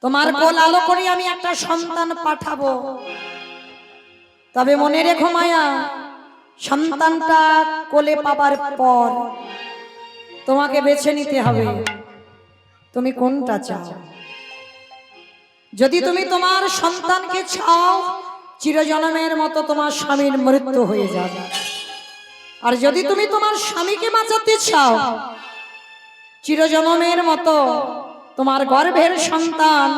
তোমার কোল আলো করে আমি একটা সন্তান পাঠাবো, তবে মনে রেখো মায়া, সন্তানটা কোলে পাবার পর তোমাকে বেছে নিতে হবে তুমি কোনটা চাও। যদি তুমি তোমার সন্তানকে চাও, চিরজন্মের মতো তোমার স্বামীর মৃত্যু হয়ে যাবে। আর যদি তুমি তোমার স্বামীকে বাঁচাতে চাও, চিরজন্মের মতো তোমার গর্ভের সন্তান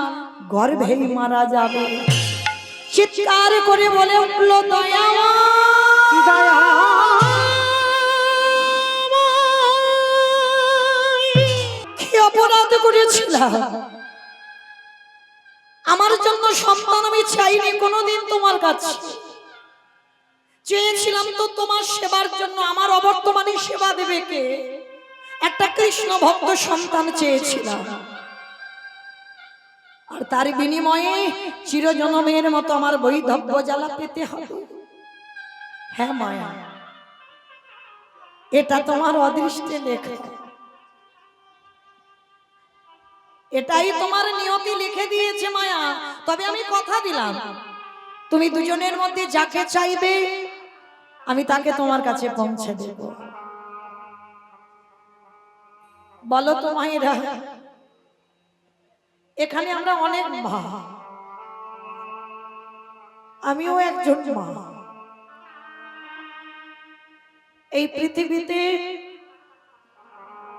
গর্ভেই মারা যাবে। চিৎকার করে বলে উঠল দয়া, কি অপরাধ করেছিলাম? আমার জন্য সন্তান আমি চাইনি কোনোদিন তোমার কাছে, চেয়েছিলাম তো তোমার সেবার জন্য। আমার অবর্তমানে সেবা দেবে কে? একটা কৃষ্ণ ভক্ত সন্তান চেয়েছিলাম, আর তার বিনিময়ে চিরজন্মের মতো আমার বৈধব্য জ্বালা পেতে হবে। হ্যাঁ মায়া, এটা তোমার অদৃষ্টে লেখা, এটাই তোমার নিয়তি লিখে দিয়েছে মায়া। তবে আমি কথা দিলাম, তুমি দুজনের মধ্যে যাকে চাইবে আমি তাকে তোমার কাছে পৌঁছে দেব। বলো তো মায়েরা, এখানে আমরা অনেক মা, আমিও একজন মা। এই পৃথিবীতে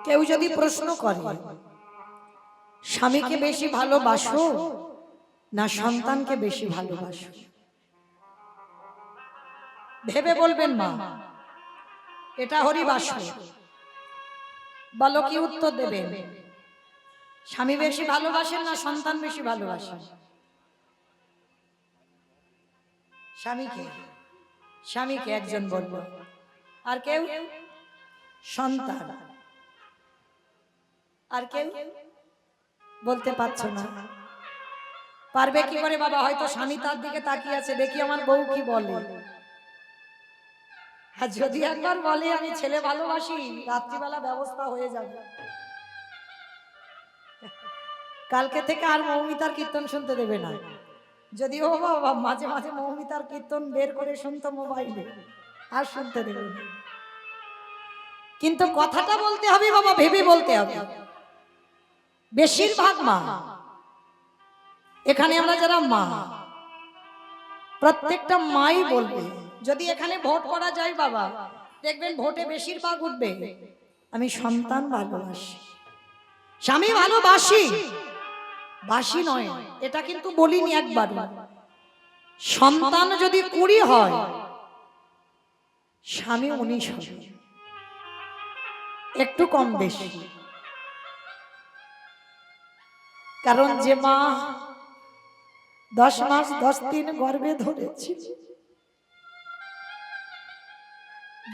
কেউ যদি প্রশ্ন করে স্বামীকে বেশি ভালোবাসো না সন্তানকে বেশি ভালোবাসো, ভেবে বলবেন মা, এটা হরিবাসর। বলো কি উত্তর দেবেন? স্বামী বেশি ভালোবাসেন না সন্তান বেশি ভালোবাসেন? স্বামীকে, স্বামীকে একজন বলল, আর কেউ? সন্তান। আর কেউ বলতে পারছো না? পারবে কি করে বাবা? হয়তো স্বামী তার দিকে তাকিয়ে আছে, দেখি আমার বউ কি বলে। আর যদি একবার বলে আমি ছেলে ভালোবাসি, রাত্রিবেলা ব্যবস্থা হয়ে যাবে। কালকে থেকে আর মৌমিতার কীর্তন শুনতে দেবে না। যদিও বাবা মাঝে মাঝে মৌমিতার কীর্তন বের করে শুনতো মোবাইলে, আর শুনতে দেবে না। কিন্তু কথাটা বলতে হবে বাবা, ভেবে বলতে হবে। বেশিরভাগ মা, এখানে আমরা যারা মা, প্রত্যেকটা মাই বলবে, যদি এখানে ভোট করা যায় বাবা, দেখবেন ভোটে বেশিরভাগ উঠবে আমি সন্তান ভালোবাসি, স্বামী ভালোবাসি। বাসি নয়, এটা কিন্তু বলিনি একবার। সন্তান যদি 20 হয়, স্বামী 19 হবে, একটু কম বেশি। কারণ যে মা 10 মাস 10 দিন গর্ভে ধরেছি,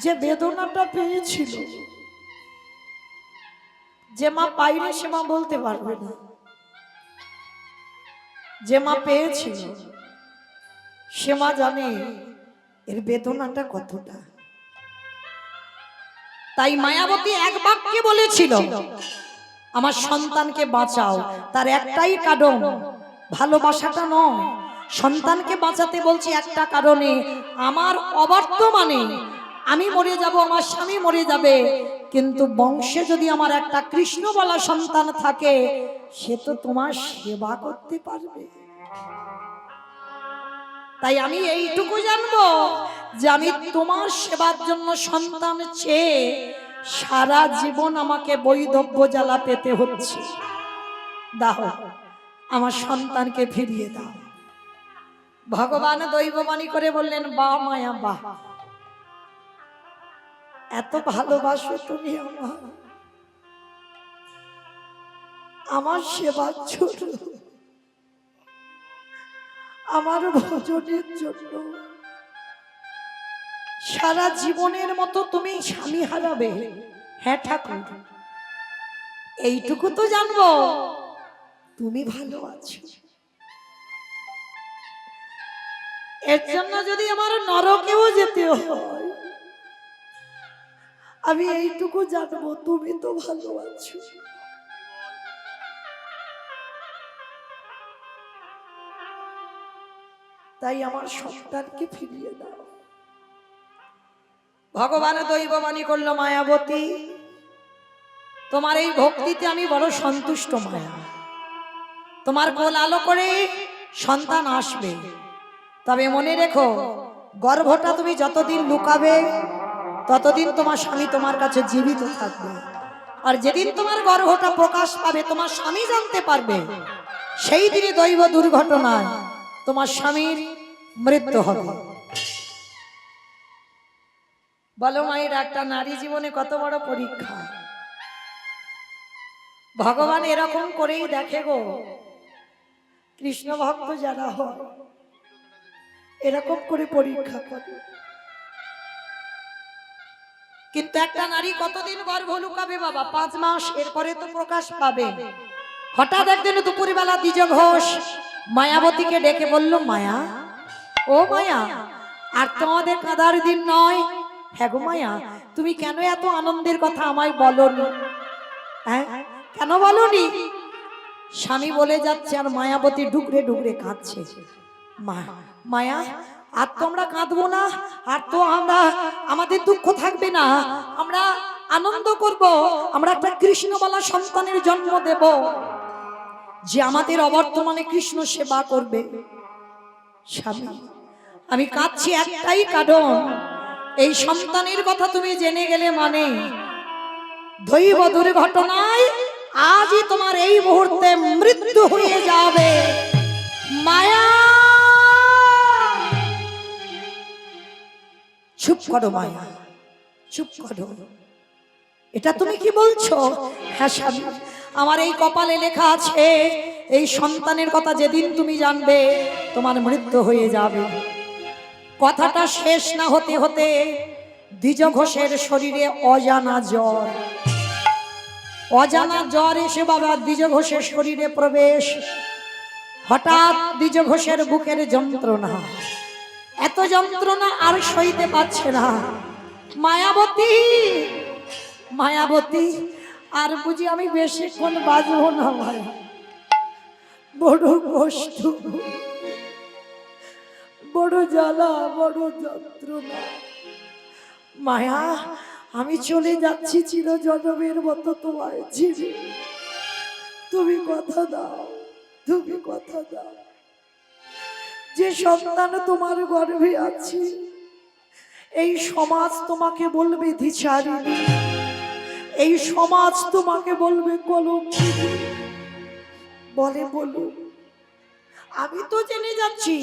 যে বেদনাটা পেয়েছিল, যে মা পাইনি সে মা বলতে পারবে না। যে মা পেয়েছিল সে মা জানে এর বেদনাটা কতটা। তাই মায়াবতী এক বাক্যে বলেছিল, আমার সন্তানকে বাঁচাও। তার একটাই কারণ, ভালোবাসাটা নয়। সন্তানকে বাঁচাতে বলছি একটা কারণে, আমার অবর্তমানে আমি মরে যাব, আমার স্বামী মরে যাবে, কিন্তু বংশে যদি আমার একটা কৃষ্ণ বলা সন্তান থাকে, সে তো তোমার সেবা করতে পারবে। তাই আমি এইটুকু জানবো যে আমি তোমার সেবার জন্য সন্তান চেয়ে সারা জীবন আমাকে বৈধব্য জ্বালা পেতে হচ্ছে। দাও আমার সন্তানকে ফিরিয়ে দাও। ভগবান দৈববাণী করে বললেন, বাহ মায়া বাহ, এত ভালোবাসো তুমি আমার সেবার জন্য, আমার ভজনের জন্য সারা জীবনের মতো তুমি স্বামী হারাবে। হ্যাঁ ঠাকুর, এইটুকু তো জানবো তুমি ভালো আছো। এর জন্য যদি আমার নরকেও যেতে হয়, আমি এইটুকু জানবো তুমি তো ভালো আছো। তাই আমার সন্তানকে ফিরিয়ে দাও। ভগবান দৈববাণী করল, মায়াবতী তোমার এই ভক্তিতে আমি বড় সন্তুষ্ট মায়া। তোমার কোল আলো করে সন্তান আসবে, তবে মনে রেখো গর্ভটা তুমি যতদিন লুকাবে ততদিন তোমার স্বামী তোমার কাছে জীবিত থাকবে। আর যেদিন তোমার গর্ভটা প্রকাশ পাবে, তোমার স্বামী জানতে পারবে, সেই দিনই দৈব দুর্ঘটনায় তোমার স্বামীর মৃত্যু হবে। বলো মায়ের, একটা নারী জীবনে কত বড় পরীক্ষা। ভগবান এরকম করেই দেখে গো, কৃষ্ণ ভক্ত যারা হয় এরকম করে পরীক্ষা করে। কিন্তু একটা নারী কতদিন গর্ভ লুকাবে বাবা? 5 মাস, এরপরে তো প্রকাশ পাবে। হঠাৎ একদিন দুপুরবেলা দ্বিজ ঘোষ মায়াবতীকে ডেকে বলল, মায়া, ও মায়া, আর তোমাদের কাঁদার দিন নয়। হ্যাঁ গো মায়া, তুমি কেন এত আনন্দের কথা আমায় বলনি? হ্যাঁ, কেন বলনি? স্বামী বলে যাচ্ছে আর মায়াবতী ডুকরে ডুকরে কাঁদছে। মায়া, আর তো আমরা কাঁদবো না, আর তো আমরা আমাদের দুঃখ থাকবে না, আমরা আনন্দ করব। আমরা একটা কৃষ্ণ বলা সন্তানের জন্ম দেব, যে আমাদের অবর্তমানে কৃষ্ণ সেবা করবে। স্বামী, আমি কাঁদছি একটাই কারণ, এই সন্তানের কথা তুমি জেনে গেলে মানে দৈব দুর্ঘটনায় আজই তোমার এই মুহূর্তে মৃত্যু হয়ে যাবে। মায়া, চুপ করো মায়া, চুপ করো। এটা তুমি কি বলছো? হ্যাঁ স্বামী, আমার এই কপালে লেখা আছে, এই সন্তানের কথা যেদিন তুমি জানবে তোমার মৃত্যু হয়ে যাবে। কথাটা শেষ না হতে হতে দ্বিজ ঘোষের শরীরে অজানা জ্বর, অজানা জ্বর এসে বাবা দ্বিজ ঘোষের শরীরে প্রবেশ। হঠাৎ দ্বিজ ঘোষের বুকের যন্ত্রণা, এত যন্ত্রণা আর সইতে পারছে না। মায়াবতী, মায়াবতী, আর বুঝি আমি বেশিক্ষণ বাঁচবো না মায়া, বড় কষ্ট, বড় জ্বালা, বড় যন্ত্রণা। মায়া, আমি চলে যাচ্ছি চিরজনমের মতো তোমায় ছেড়ে। তুমি কথা দাও, তুমি কথা দাও, যে সন্তান তোমার গর্ভে আছে এই সমাজ তোমাকে বলবে ধিচারিণী, এই সমাজ তোমাকে বলবে কলঙ্কিনী। বলে বলুন, আমি তো জেনে যাচ্ছি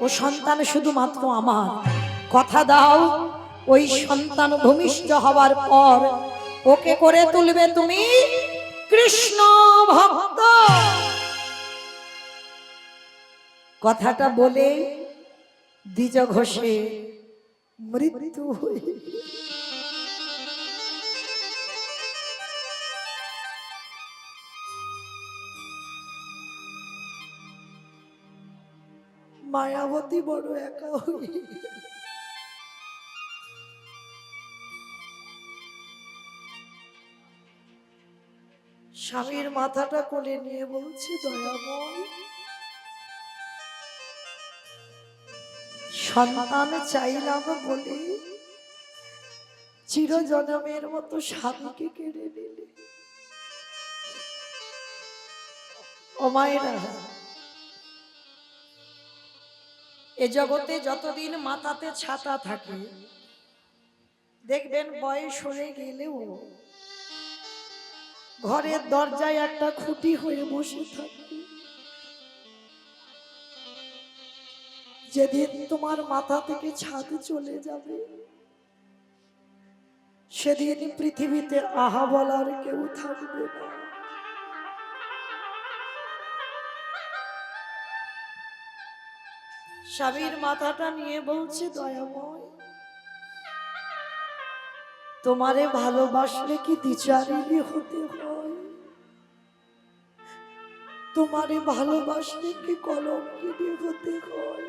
ও সন্তান শুধুমাত্র আমার। কথা দাও, ওই সন্তান ভূমিষ্ঠ হওয়ার পর ওকে করে তুলবে তুমি কৃষ্ণ ভক্ত। কথাটা বলে দ্বিজ ঘোষে মৃত্যু হয়ে মায়াবতী বড় একা হয়ে স্বামীর মাথাটা কোলে নিয়ে বলছে, দয়াময়, সন্তান চাইলাম বলে চিরজনমের মতো স্বামীকে কেড়ে নিলে। ও মায়েরা, এ জগতে যতদিন মাথাতে ছাতা থাকে, দেখবেন বয়স হয়ে গেলেও ঘরের দরজায় একটা খুঁটি হয়ে বসে থাকে। যেদিন তোমার মাথা থেকে ছাদ চলে যাবে, সেদিন পৃথিবীতে আহা বলার কেউ থাকবে না। স্বামীর মাথাটা নিয়ে বলছে, দয়াময়, তোমারে ভালোবাসলে কি দ্বিচারিণী হতে হয়? তোমারে ভালোবাসলে কি কলঙ্কিনী হতে হয়?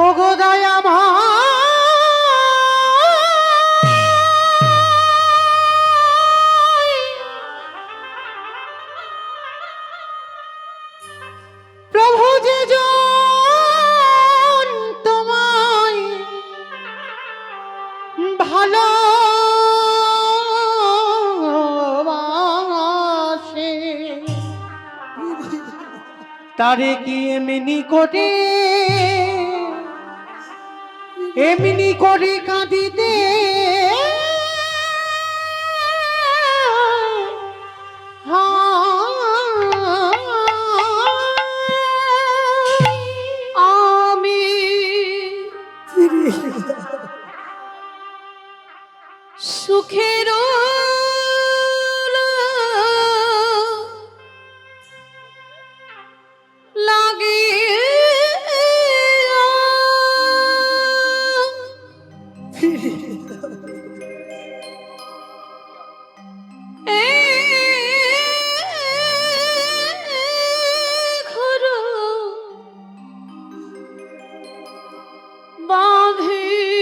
ওগো দয়াময়, প্রভু যে জন তারে কি এমনি করে কাঁদিতে আমি সুখের লাগে বাঁধিনু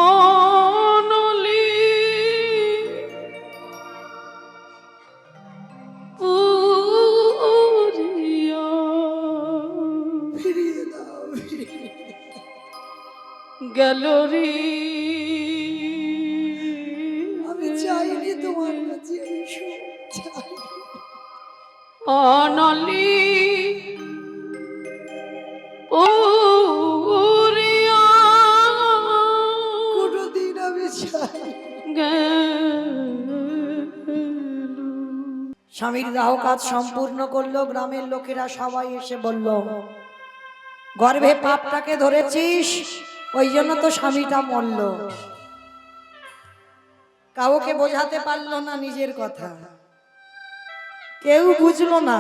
অনলি পুরিয়া গেল রে। আমি চাইনি তোমার কাছে এসো, অনলি পুরিয়া কোনোদিন আমি চাই। গেল। স্বামীর দাহ কাজ সম্পূর্ণ করলো। গ্রামের লোকেরা সবাই এসে বলল, গর্ভে পাপটাকে ধরেছিস, ওই জন্য তো স্বামীটা মরল। কাউকে বোঝাতে পারলো না নিজের কথা, কেউ বুঝলো না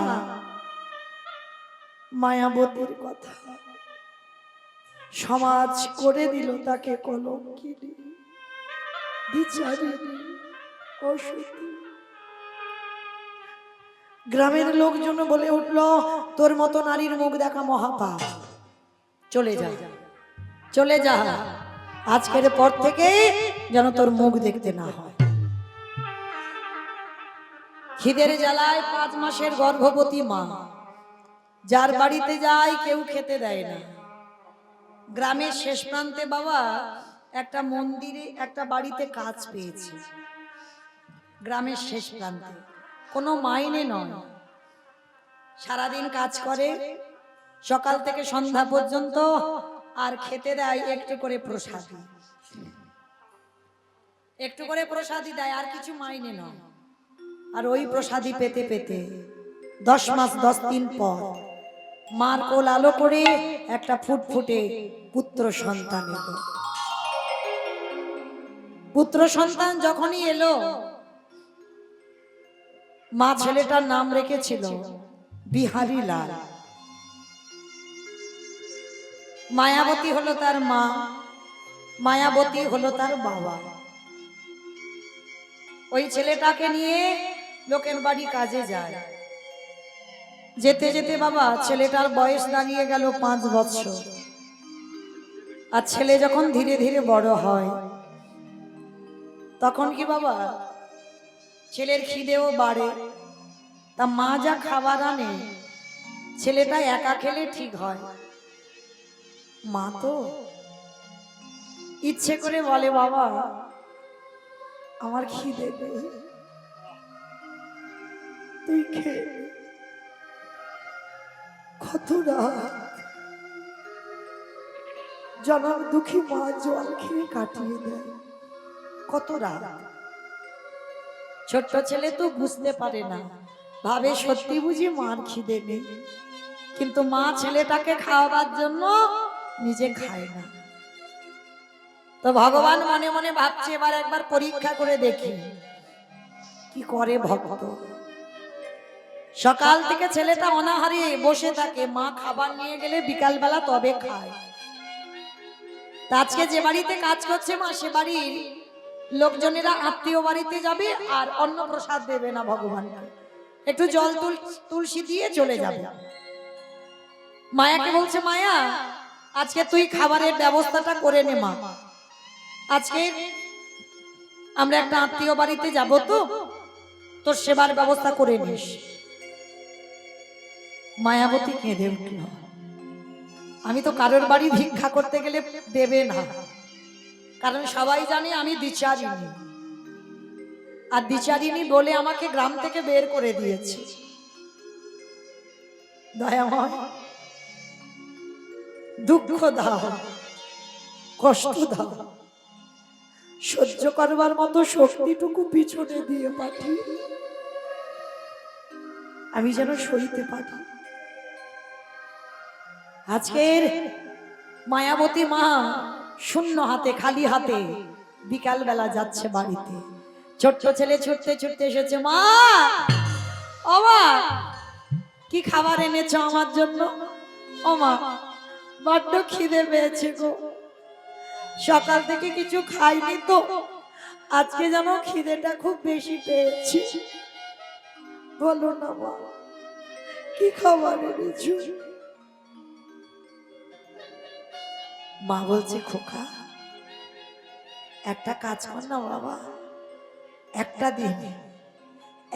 মায়াবতীর কথা। সমাজ করে দিল তাকে কলঙ্কিনী, বিচারিণী, অসতী। গ্রামের লোকজন বলে উঠল, তোর মতো নারীর মুখ দেখা মহাপাপ, চলে যা, চলে যা, আজকের পর থেকে যেন তোর মুখ দেখতে না হয়। খিদের জ্বালায় 5 মাসের গর্ভবতী মা, যার বাড়িতে যায় কেউ খেতে দেয় না। গ্রামের শেষ প্রান্তে বাবা একটা মন্দিরে একটা বাড়িতে কাজ পেয়েছে, গ্রামের শেষ প্রান্তে, কোনো মাইনে নয়, সারাদিন কাজ করে, সকাল থেকে সন্ধ্যা পর্যন্ত, আর খেতে দেয় একটু করে প্রসাদী, একটু করে প্রসাদী দেয়, আর কিছু মাইনে নয়। আর ওই প্রসাদী পেতে পেতে 10 মাস 10 দিন পর মার কোল আলো করে একটা ফুটফুটে পুত্র সন্তান এলো। পুত্র সন্তান যখনই এলো, মা ছেলেটার নাম রেখেছিল বিহারী লাল। মায়াবতী হলো তার মা, মায়াবতী হলো তার বাবা। ওই ছেলেটাকে নিয়ে লোকের বাড়ি কাজে যায়। যেতে যেতে বাবা ছেলেটার বয়স দাঁড়িয়ে গেল 5 বছর। আর ছেলে যখন ধীরে ধীরে বড় হয়, তখন কি বাবা ছেলের খিদেও বাড়ে। তা মা যা খাবার আনে, ছেলেটা একা খেলে ঠিক হয়, মা তো ইচ্ছে করে বলে, বাবা আমার খিদে নেই, তুই খেয়ে। কত রাত জনম দুঃখী মা জল খেয়ে কাটিয়ে দেয়, কত রাত। ছোট্ট ছেলে তো বুঝতে পারে না, ভাবে সত্যি বুঝি মার খিদে নেই, কিন্তু মা ছেলেটাকে খাওয়াবার জন্য নিজে খায় না। তো ভগবান মনে মনে ভাবছে, এবার একবার পরীক্ষা করে দেখি কি করে ভক্ত। সকাল থেকে ছেলেটা অনাহারে বসে থাকে, মা খাবার নিয়ে গেলে বিকালবেলা তবে খায়। তা আজকে যে বাড়িতে কাজ করছে মা, সে বাড়ির লোকজনেরা আত্মীয় বাড়িতে যাবে আর অন্ন প্রসাদ দেবে না ভগবানকে, একটু জল তুলসী দিয়ে চলে যাবে। মায়াকে বলছে, মায়া আজকে তুই খাবারের ব্যবস্থাটা করে নে মা, আজকে আমরা একটা আত্মীয় বাড়িতে যাব, তো তোর সেবার ব্যবস্থা করে নিস। মায়াবতী কেঁদে উঠল, আমি তো কারোর বাড়ি ভিক্ষা করতে গেলে দেবে না, কারণ সবাই জানে আমি দ্বিচারিণী, আর দ্বিচারিণী বলে আমাকে গ্রাম থেকে বের করে দিয়েছে। দয়াময়, দুঃখ দাও, কষ্ট দাও, সহ্য করবার মতো শক্তিটুকু পিছনে দিয়ে পাঠি, আমি যেন সইতে পারি। আজকের মায়াবতী মা শূন্য হাতে, খালি হাতে বিকাল বেলা যাচ্ছে বাড়িতে। ছোট্ট ছেলে ছুটতে ছুটতে এসেছে, মা ও মা, কি খাবার এনেছো আমার জন্য? ও মা, বড্ড খিদে পেয়েছে গো, সকাল থেকে কিছু খাইনি তো, আজকে যেন খিদেটা খুব বেশি পেয়েছি। বলো না মা, কি খাবার এনেছো? মা বলছে, খোকা একটা কাজ কর না বাবা,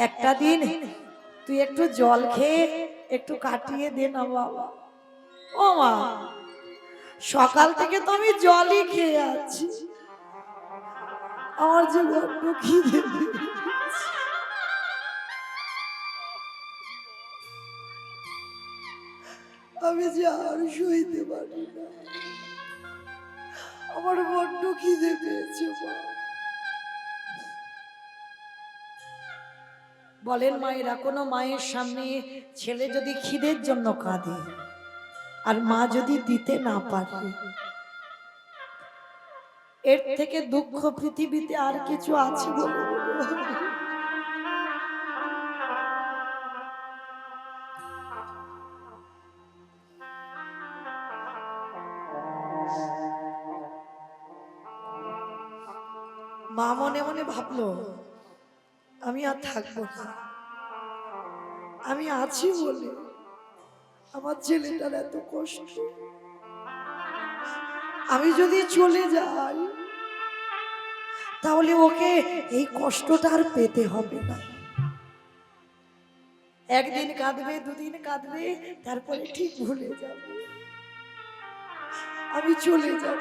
একটা দিন তুই একটু জল খেয়ে একটু কাটিয়ে দে না বাবা। ও মা, সকাল থেকে তো আমি জলই খেয়ে আছি, আমার যে বড্ড খিদে পেয়েছে। আমি যে আর সইতে পারি না, আমার বড্ড খিদে পেয়েছে মা। বলেন মায়েরা, কোনো মায়ের সামনে ছেলে যদি খিদের জন্য কাঁদে আর মা যদি দিতে না পারে, এর থেকে দুঃখ পৃথিবীতে আর কিছু আছে বলে মনে হয়? মা মনে মনে ভাবলো, আমি আর থাকবো না, আমি আছি বলে আমার ছেলেটার এত কষ্ট, আমি যদি চলে যাই তাহলে ওকে এই কষ্টটা আর পেতে হবে না। একদিন কাঁদবে, দুদিন কাঁদবে, তারপরে ঠিক ভুলে যাবে। আমি চলে যাব,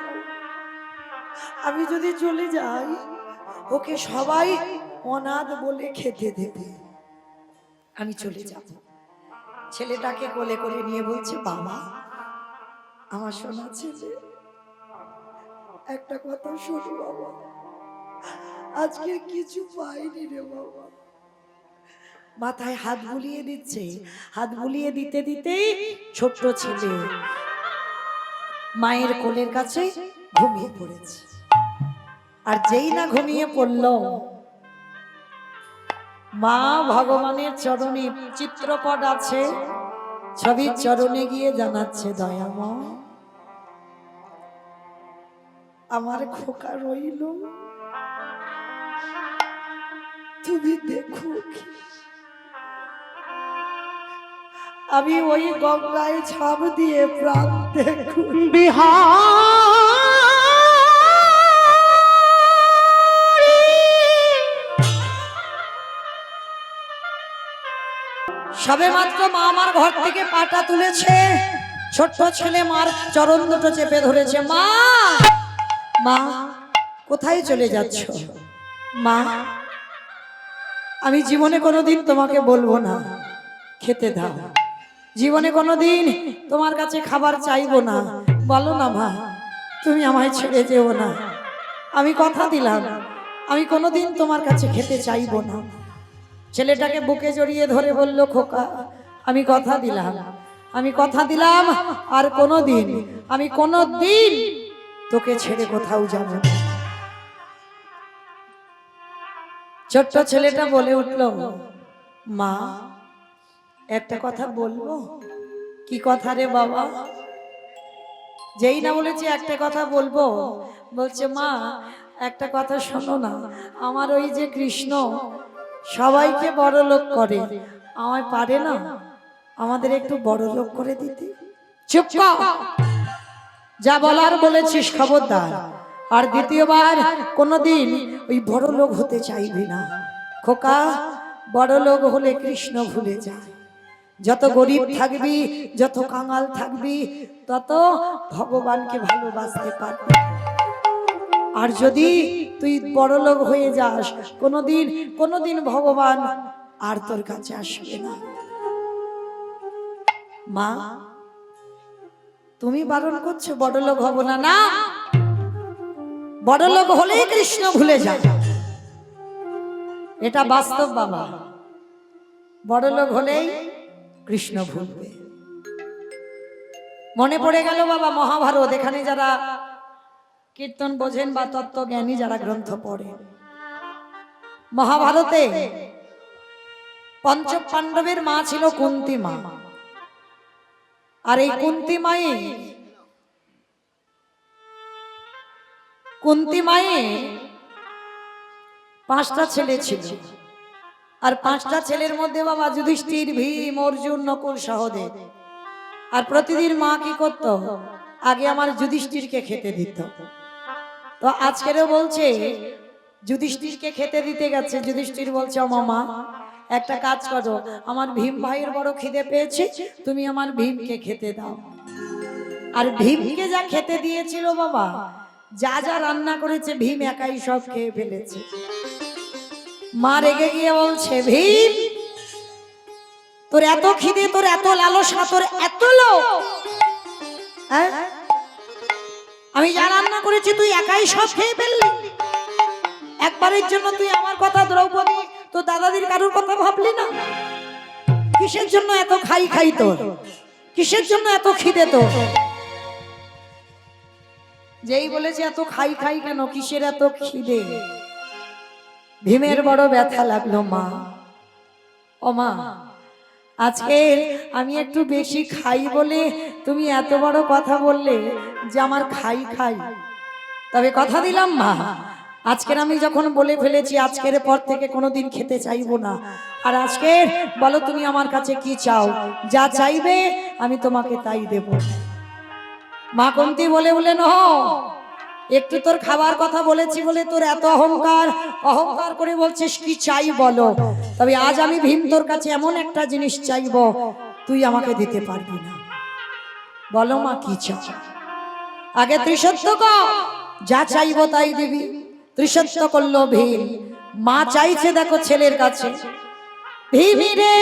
আমি যদি চলে যাই ওকে সবাই অনাথ বলে খেতে দেবে। আমি চলে যাব। ছেলেটাকে কোলে করে নিয়ে বলছে, বাবা আমার সোনা ছেলে, একটা কথা শোনো বাবা, আজকে কিছু পাইনি রে বাবা। মাথায় হাত বুলিয়ে দিচ্ছে, হাত বুলিয়ে দিতে দিতেই ছোট্ট ছেলে মায়ের কোলের কাছে ঘুমিয়ে পড়েছে। আর যেই না ঘুমিয়ে পড়ল, মা ভগবানের চরণে, চিত্রপট আছে, ছবির চরণে গিয়ে জানাচ্ছে, দয়াময় আমার খোকা রইল, তুমি দেখো আমি ওই গঙ্গায় ঝাঁপ দিয়ে প্রাণ দেখো। সবে মাত্র মা আমার ঘর থেকে পাটা তুলেছে, ছোট্ট ছেলে মার চরণ দুটো চেপে ধরেছে। মা, মা কোথায় চলে যাচ্ছ? মা, আমি জীবনে কোনোদিন তোমাকে বলবো না খেতে দাও, জীবনে কোনোদিন তোমার কাছে খাবার চাইবো না, বলো না মা, তুমি আমায় ছেড়ে যেও না, আমি কথা দিলাম আমি কোনোদিন তোমার কাছে খেতে চাইবো না। ছেলেটাকে বুকে জড়িয়ে ধরে বলল, খোকা আমি কথা দিলাম, আমি কথা দিলাম, আর কোনোদিন, আমি কোনোদিন তোকে ছেড়ে কোথাও যাব না। ছোট্ট ছেলেটা বলে উঠল, মা একটা কথা বলবো। কি কথা রে বাবা? যেই না বলেছি একটা কথা বলবো, বলছে, মা একটা কথা শোনো না, আমার ওই যে কৃষ্ণ সবাইকে বড় লোক করে, আমায় পারে না, আমাদের একটু বড় লোক করে দিতে। চুপ কর, যা বলার বলেছিস খবরদার, আর দ্বিতীয়বার কোনোদিন ওই বড় লোক হতে চাইবি না। খোকা, বড় লোক হলে কৃষ্ণ ভুলে যায়। যত গরিব থাকবি, যত কাঙাল থাকবি, তত ভগবানকে ভালোবাসতে পারবি। আর যদি তুই বড়লোক হয়ে যাস, কোনোদিন ভগবান আর তোর কাছে আসবে না। মা, তুমি বারণ করছো বড়লোক হব না। না, বড়লোক হলেই কৃষ্ণ ভুলে যায়, এটা বাস্তব বাবা। বড়লোক হলেই কৃষ্ণ ভুলবে। মনে পড়ে গেল বাবা মহাভারত। এখানে যারা কীর্তন বোঝেন বা তত্ত্বজ্ঞানী যারা গ্রন্থ পড়ে, মহাভারতে পঞ্চ পাণ্ডবের মা ছিল কুন্তী মা। আর এই কুন্তী মায়ে 5টা ছেলে ছিল। আর 5টা ছেলের মধ্যে বাবা যুধিষ্ঠির, ভীম, অর্জুন, নকুল, সহদেব। আর প্রতিদিন মা কি করতো, আগে আমার যুধিষ্ঠিরকে খেতে দিত। তো আজকেরও বলছে যুধিষ্ঠিরকে খেতে দিতে গেছে। যুধিষ্ঠির বলছে, ও মামা একটা কাজ করো, আমার ভীম ভাইয়ের বড় খিদে পেয়েছে, তুমি আমার ভীমকে খেতে দাও। আর ভীমকে যা খেতে দিয়েছিল বাবা, যা যা রান্না করেছে ভীম একাই সব খেয়ে ফেলেছে। মা রেগে গিয়ে বলছে, ভীম তোর এত খিদে, তোর এত লালসা, তোর এত লোভ, হ্যাঁ? আমি যা রান্না করেছি তুই একাই সব খেয়ে ফেললি। একবারের জন্য তুই আমার কথা, দ্রৌপদী, তো দাদাদির কারোর কথা ভাবলি না? কিসের জন্য এত খাই তোর? কিসের জন্য এত খিদে তোর? যেই বলেছে এত খাই কেন, কিসের এত খিদে? ভীমের বড় ব্যথা লাগলো। মা, ও মা, আজকে আমি একটু বেশি খাই বলে তুমি এত বড় কথা বললে যে আমার খাই। তবে কথা দিলাম মা, আজকের আমি যখন বলে ফেলেছি, আজকের পর থেকে কোনোদিন খেতে চাইবো না। আর আজকে বলো তুমি আমার কাছে কি চাও, যা চাইবে আমি তোমাকে তাই দেব। মা কুন্তী বলে ন, একটু তোর খাবার কথা বলেছি বলে তোর এত অহংকার করে বলছিস কি চাই বলো। তবে আজ আমি ভীম তোর কাছে এমন একটা জিনিস চাইবো, তুই আমাকে দিতে পারবি না। বলো মা কি চাও? আগে ত্রিসত্য কর, যা চাইবো তাই দিবি। ত্রিসত্য করলো ভীম। মা চাইছে দেখো ছেলের কাছে, ভীম রে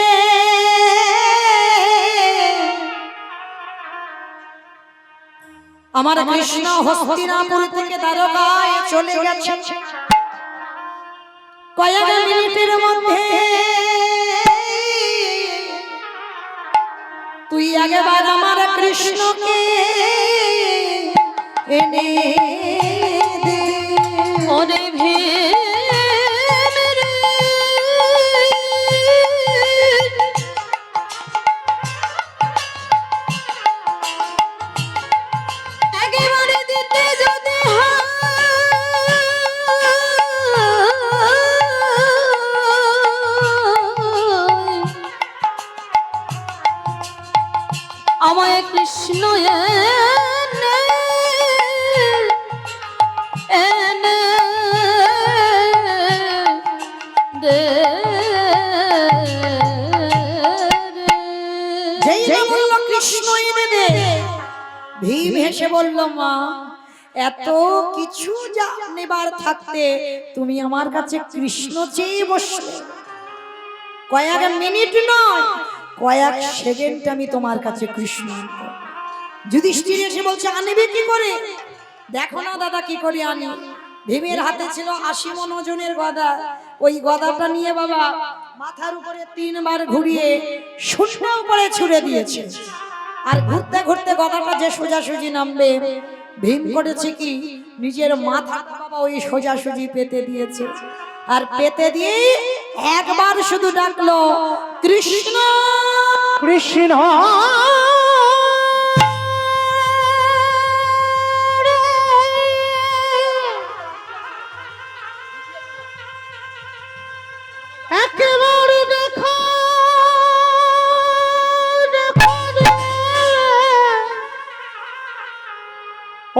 আমার কৃষ্ণ হস্তিনাপুর থেকে দ্বারকায় চলে গেছে, কয়েক মিনিটের মধ্যে তুই একবার আমার কৃষ্ণকে এনে দে। ওরে ভীম রে, একেবারে দিতে যদি আমায় কৃষ্ণ এনে দে রে। যেই না বলল কৃষ্ণ এনে দে, ভীম হেসে বলল, মা এত কিছু জানেবার থাকতে তুমি আমার কাছে কৃষ্ণ চেয়ে বসলে। কয়েক মিনিট নয়, কয়েক সেকেন্ড আমি তোমার কাছে কৃষ্ণ আনবো। যুধিষ্ঠির এসে বলছে, আনবে কি করে? দেখো না দাদা কি করে আনি। ভীমের হাতে ছিল 80 মণ ওজনের গদা। ওই গদাটা নিয়ে বাবা মাথার উপরে 3 বার ঘুরিয়ে শূন্য উপরে ছুড়ে দিয়েছে। আর ঘুরতে ঘুরতে গদাটা যে সোজাসুজি নামবে, ভীম করেছে কি, নিজের মাথা বাবা ওই সোজাসুজি পেতে দিয়েছে। আর পেতে দিয়ে একবার শুধু ডাকলো, কৃষ্ণ কৃষ্ণ। একেবারে দেখো রে,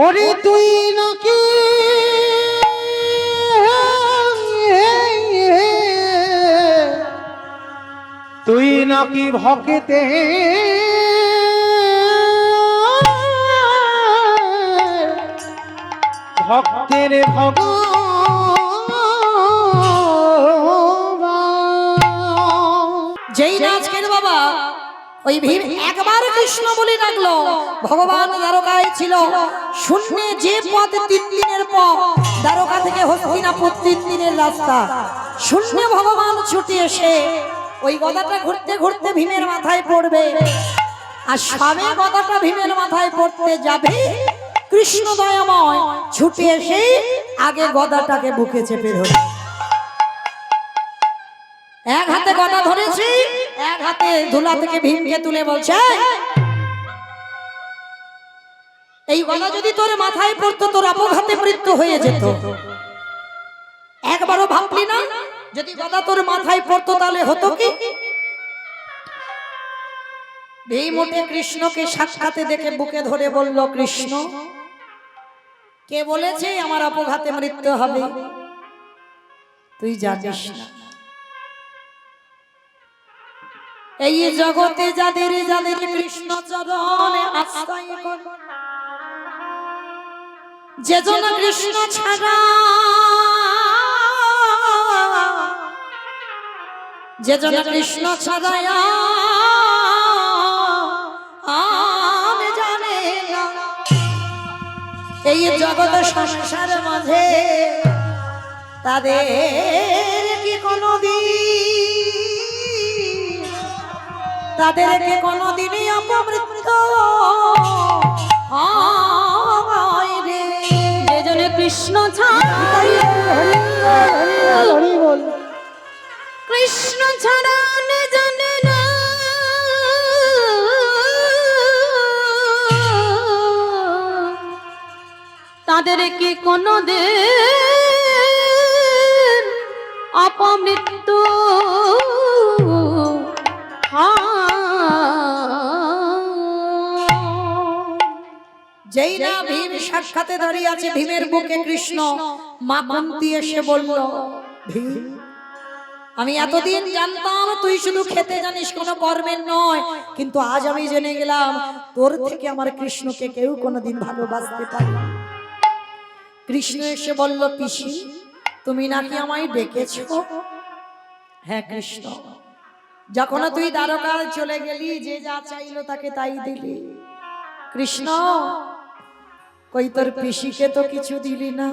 ওরে তুই নাকি ভকেতে ভক্তের ভগবান। যেই না আজকের বাবা ওই ভীম একবার কৃষ্ণ বলে ডাকলো, ভগবান দ্বারকায় ছিল। শূন্যে যে পথ 3 দিনের পথ, দ্বারকা থেকে হস্তিনাপুর 3 দিনের রাস্তা। শূন্যে ভগবান ছুটে এসে ওই গদাটা ঘুরতে ঘুরতে ভীমের মাথায় পড়বে। আর সবে গদাটা ভীমের মাথায় পড়তে যাবে, কৃষ্ণ দয়াময় ছুটে এসে আগে গদাটাকে বুকে চেপে ধরে। এক হাতে গদা ধরেছি, এক হাতে ধুলা থেকে ভীমকে তুলে বলছে, এই গদা যদি তোর মাথায় পড়তো তোর অপঘাতে মৃত্যু হয়ে যেত। একবারও ভাবলি না যদি গদা তোর মাথায় পড়তো তাহলে হতো কি? ভীম উঠে কৃষ্ণকে সাক্ষাতে দেখে বুকে ধরে বলল, কৃষ্ণ কে বলেছে আমার অপঘাতে মৃত্যু হবে? তুই জানিস না। এই জগতে যাদের যাদের কৃষ্ণ চরণে আশ্রয় করে, যে জন কৃষ্ণ ছাড়া, যে জন কৃষ্ণ ছাড়া আর জানে না, এই জগৎ সংসার মাঝে তাদের কি কোনদিন, তাদেরকে কোনদিনই অপমৃত্যু হয় রে। যেজনে কৃষ্ণ ছাড়া, কৃষ্ণ ছাড়া নে জানে না, তাদেরকে কোনদিন অপমৃত্যু যেই না ভীম সাক্ষাতে দাঁড়িয়ে আছে, ভীমের বুকে কৃষ্ণ, মা কুন্তি এসে বলল, ভীম আমি এতদিন জানতাম তুই শুধু খেতে জানিস, কোনো কর্মের নয়, কিন্তু আজ আমি জেনে গেলাম তোর থেকে আমার কৃষ্ণকে কেউ কোনোদিন ভালোবাসতে পারে না। কৃষ্ণ এসে বলল, পিসি তুমি নাকি আমায় ডেকেছো? হ্যাঁ কৃষ্ণ, যখন তুই দ্বারকায় চলে গেলি যে যা চাইলো তাকে তাই দিলি। কৃষ্ণ কই তোর পিসিকে তো কিছু দিলি না,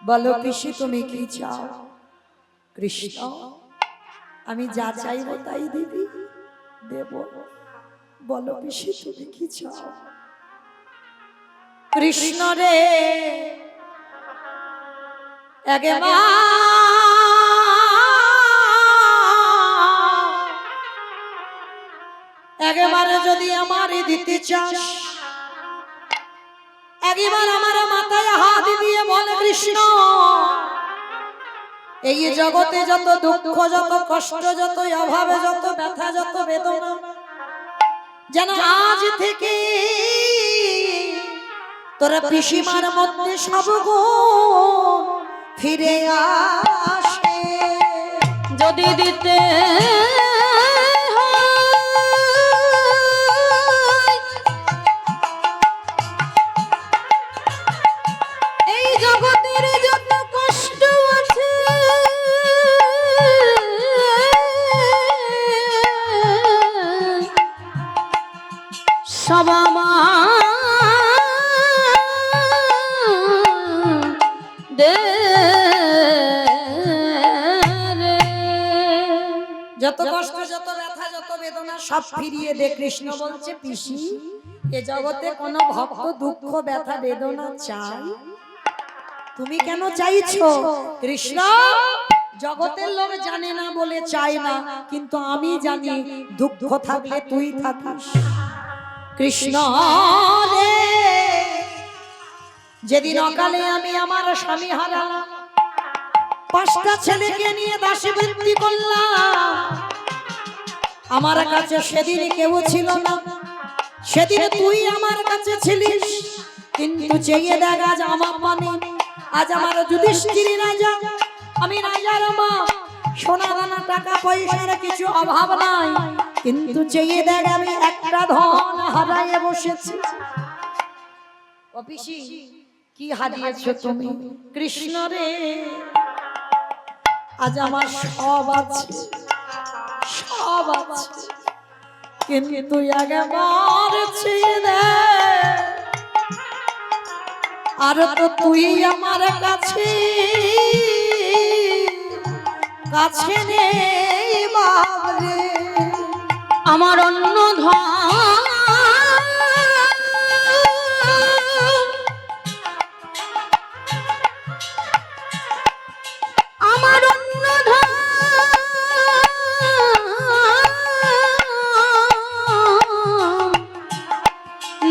বলো পিসি তুমি কি চাও? কৃষ্ণ আমি যা চাইবো তাই দিবি, দেব, বলো পিসি তুমি কি চাও? কৃষ্ণ রে একেবারে যদি আমারই দিতে চাস, একবার আমার মাথায় হাত দিয়ে বল কৃষ্ণ, এই জগতে যত দুঃখ, যত কষ্ট, যত অভাবে, যত ব্যথা, যত বেদনা, যেন আজ থেকে তোরা পিসিমার মধ্যে সব গুণ ফিরে আসে। যদি দিতে এই জগতের যত কষ্ট আছে, সব আমার যত কষ্ট, যত ব্যথা, যত বেদনা সব ফিরিয়ে দে। কৃষ্ণ বলছে, পিসি এ জগতে কোনো ভক্ত দুঃখ ব্যথা বেদনা চাই? তুমি কেন চাইছো? কৃষ্ণ জগতের লোক জানে না বলে চায় না, কিন্তু আমি জানি দুঃখ থাকলে তুই থাকিস। কৃষ্ণ রে যেদিন অকালে আমি আমার স্বামী হারালাম, 5টা ছেলেকে নিয়ে দাসী বৃত্তি করলাম, আমার কাছে সেদিন কেউ ছিল না, সেদিন তুই আমার কাছে ছিলিস। কিন্তু চেয়ে দেখ আজ আমার মানে, আজ আমার যুধিষ্ঠির রাজা, আমি রাজার মা, সোনা দানা টাকা পয়সার কিছু অভাব নাই, কিন্তু চেয়ে দেখ আমি একটা ধন হারাইয়ে বসেছি। ও পিসি কি হারিয়েছো তুমি কৃষ্ণ রে? আজ আমার সব আছে, সব আছে, কিন্তু একবার ছেড়ে দে। আর তো তুই আমার কাছে কাছে নেই বাবরে। আমার অন্য ধন আমার অন্য ধন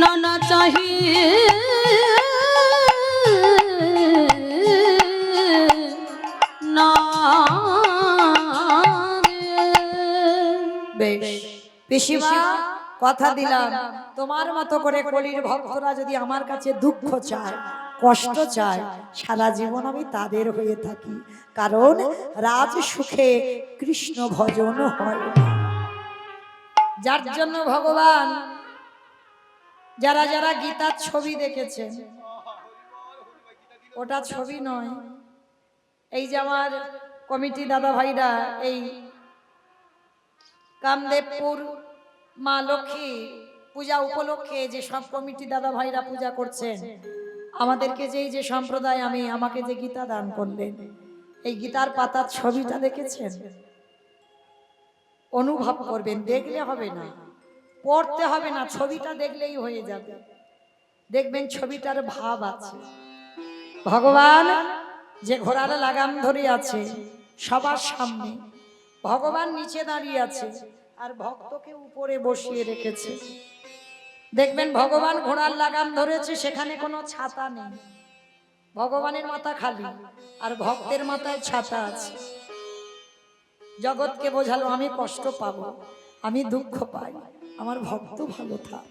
নানা চাহিয়ে না পিসিমা কথা দিলাম, তোমার মতো করে কলির ভক্তরা যদি আমার কাছে দুঃখ চায়, কষ্ট চায়, সারা জীবন আমি তাদের হয়ে থাকি। কারণ রাজ সুখে কৃষ্ণ ভজন হয় না। যার জন্য ভগবান, যারা যারা গীতার ছবি দেখেছেন, ওটা ছবি নয়, এই যে আমার কমিটি দাদা ভাইরা এই কামদেবপুর মা লক্ষ্মী পূজা উপলক্ষে যে সব কমিটি দাদা ভাইরা পূজা করছেন, আমাদেরকে যে এই যে সম্প্রদায় আমাকে যে গীতা দান করলেন, এই গীতার পাতার ছবিটা দেখেছেন? অনুভব করবেন, দেখলে হবে না, পড়তে হবে না, ছবিটা দেখলেই হয়ে যাবে। দেখবেন ছবিটার ভাব আছে। ভগবান যে ঘোড়ার লাগাম ধরে আছে সবার সামনে, ভগবান নিচে দাঁড়িয়ে আছে আর ভক্তকে উপরে বসিয়ে রেখেছে। দেখবেন ভগবান ঘোড়ার লাগাম ধরেছে, সেখানে কোনো ছাতা নেই, ভগবানের মাথা খালি আর ভক্তের মাথায় ছাতা আছে। জগৎকে বোঝালো আমি কষ্ট পাবো, আমি দুঃখ পাই, আমার ভক্ত ভালো থাক,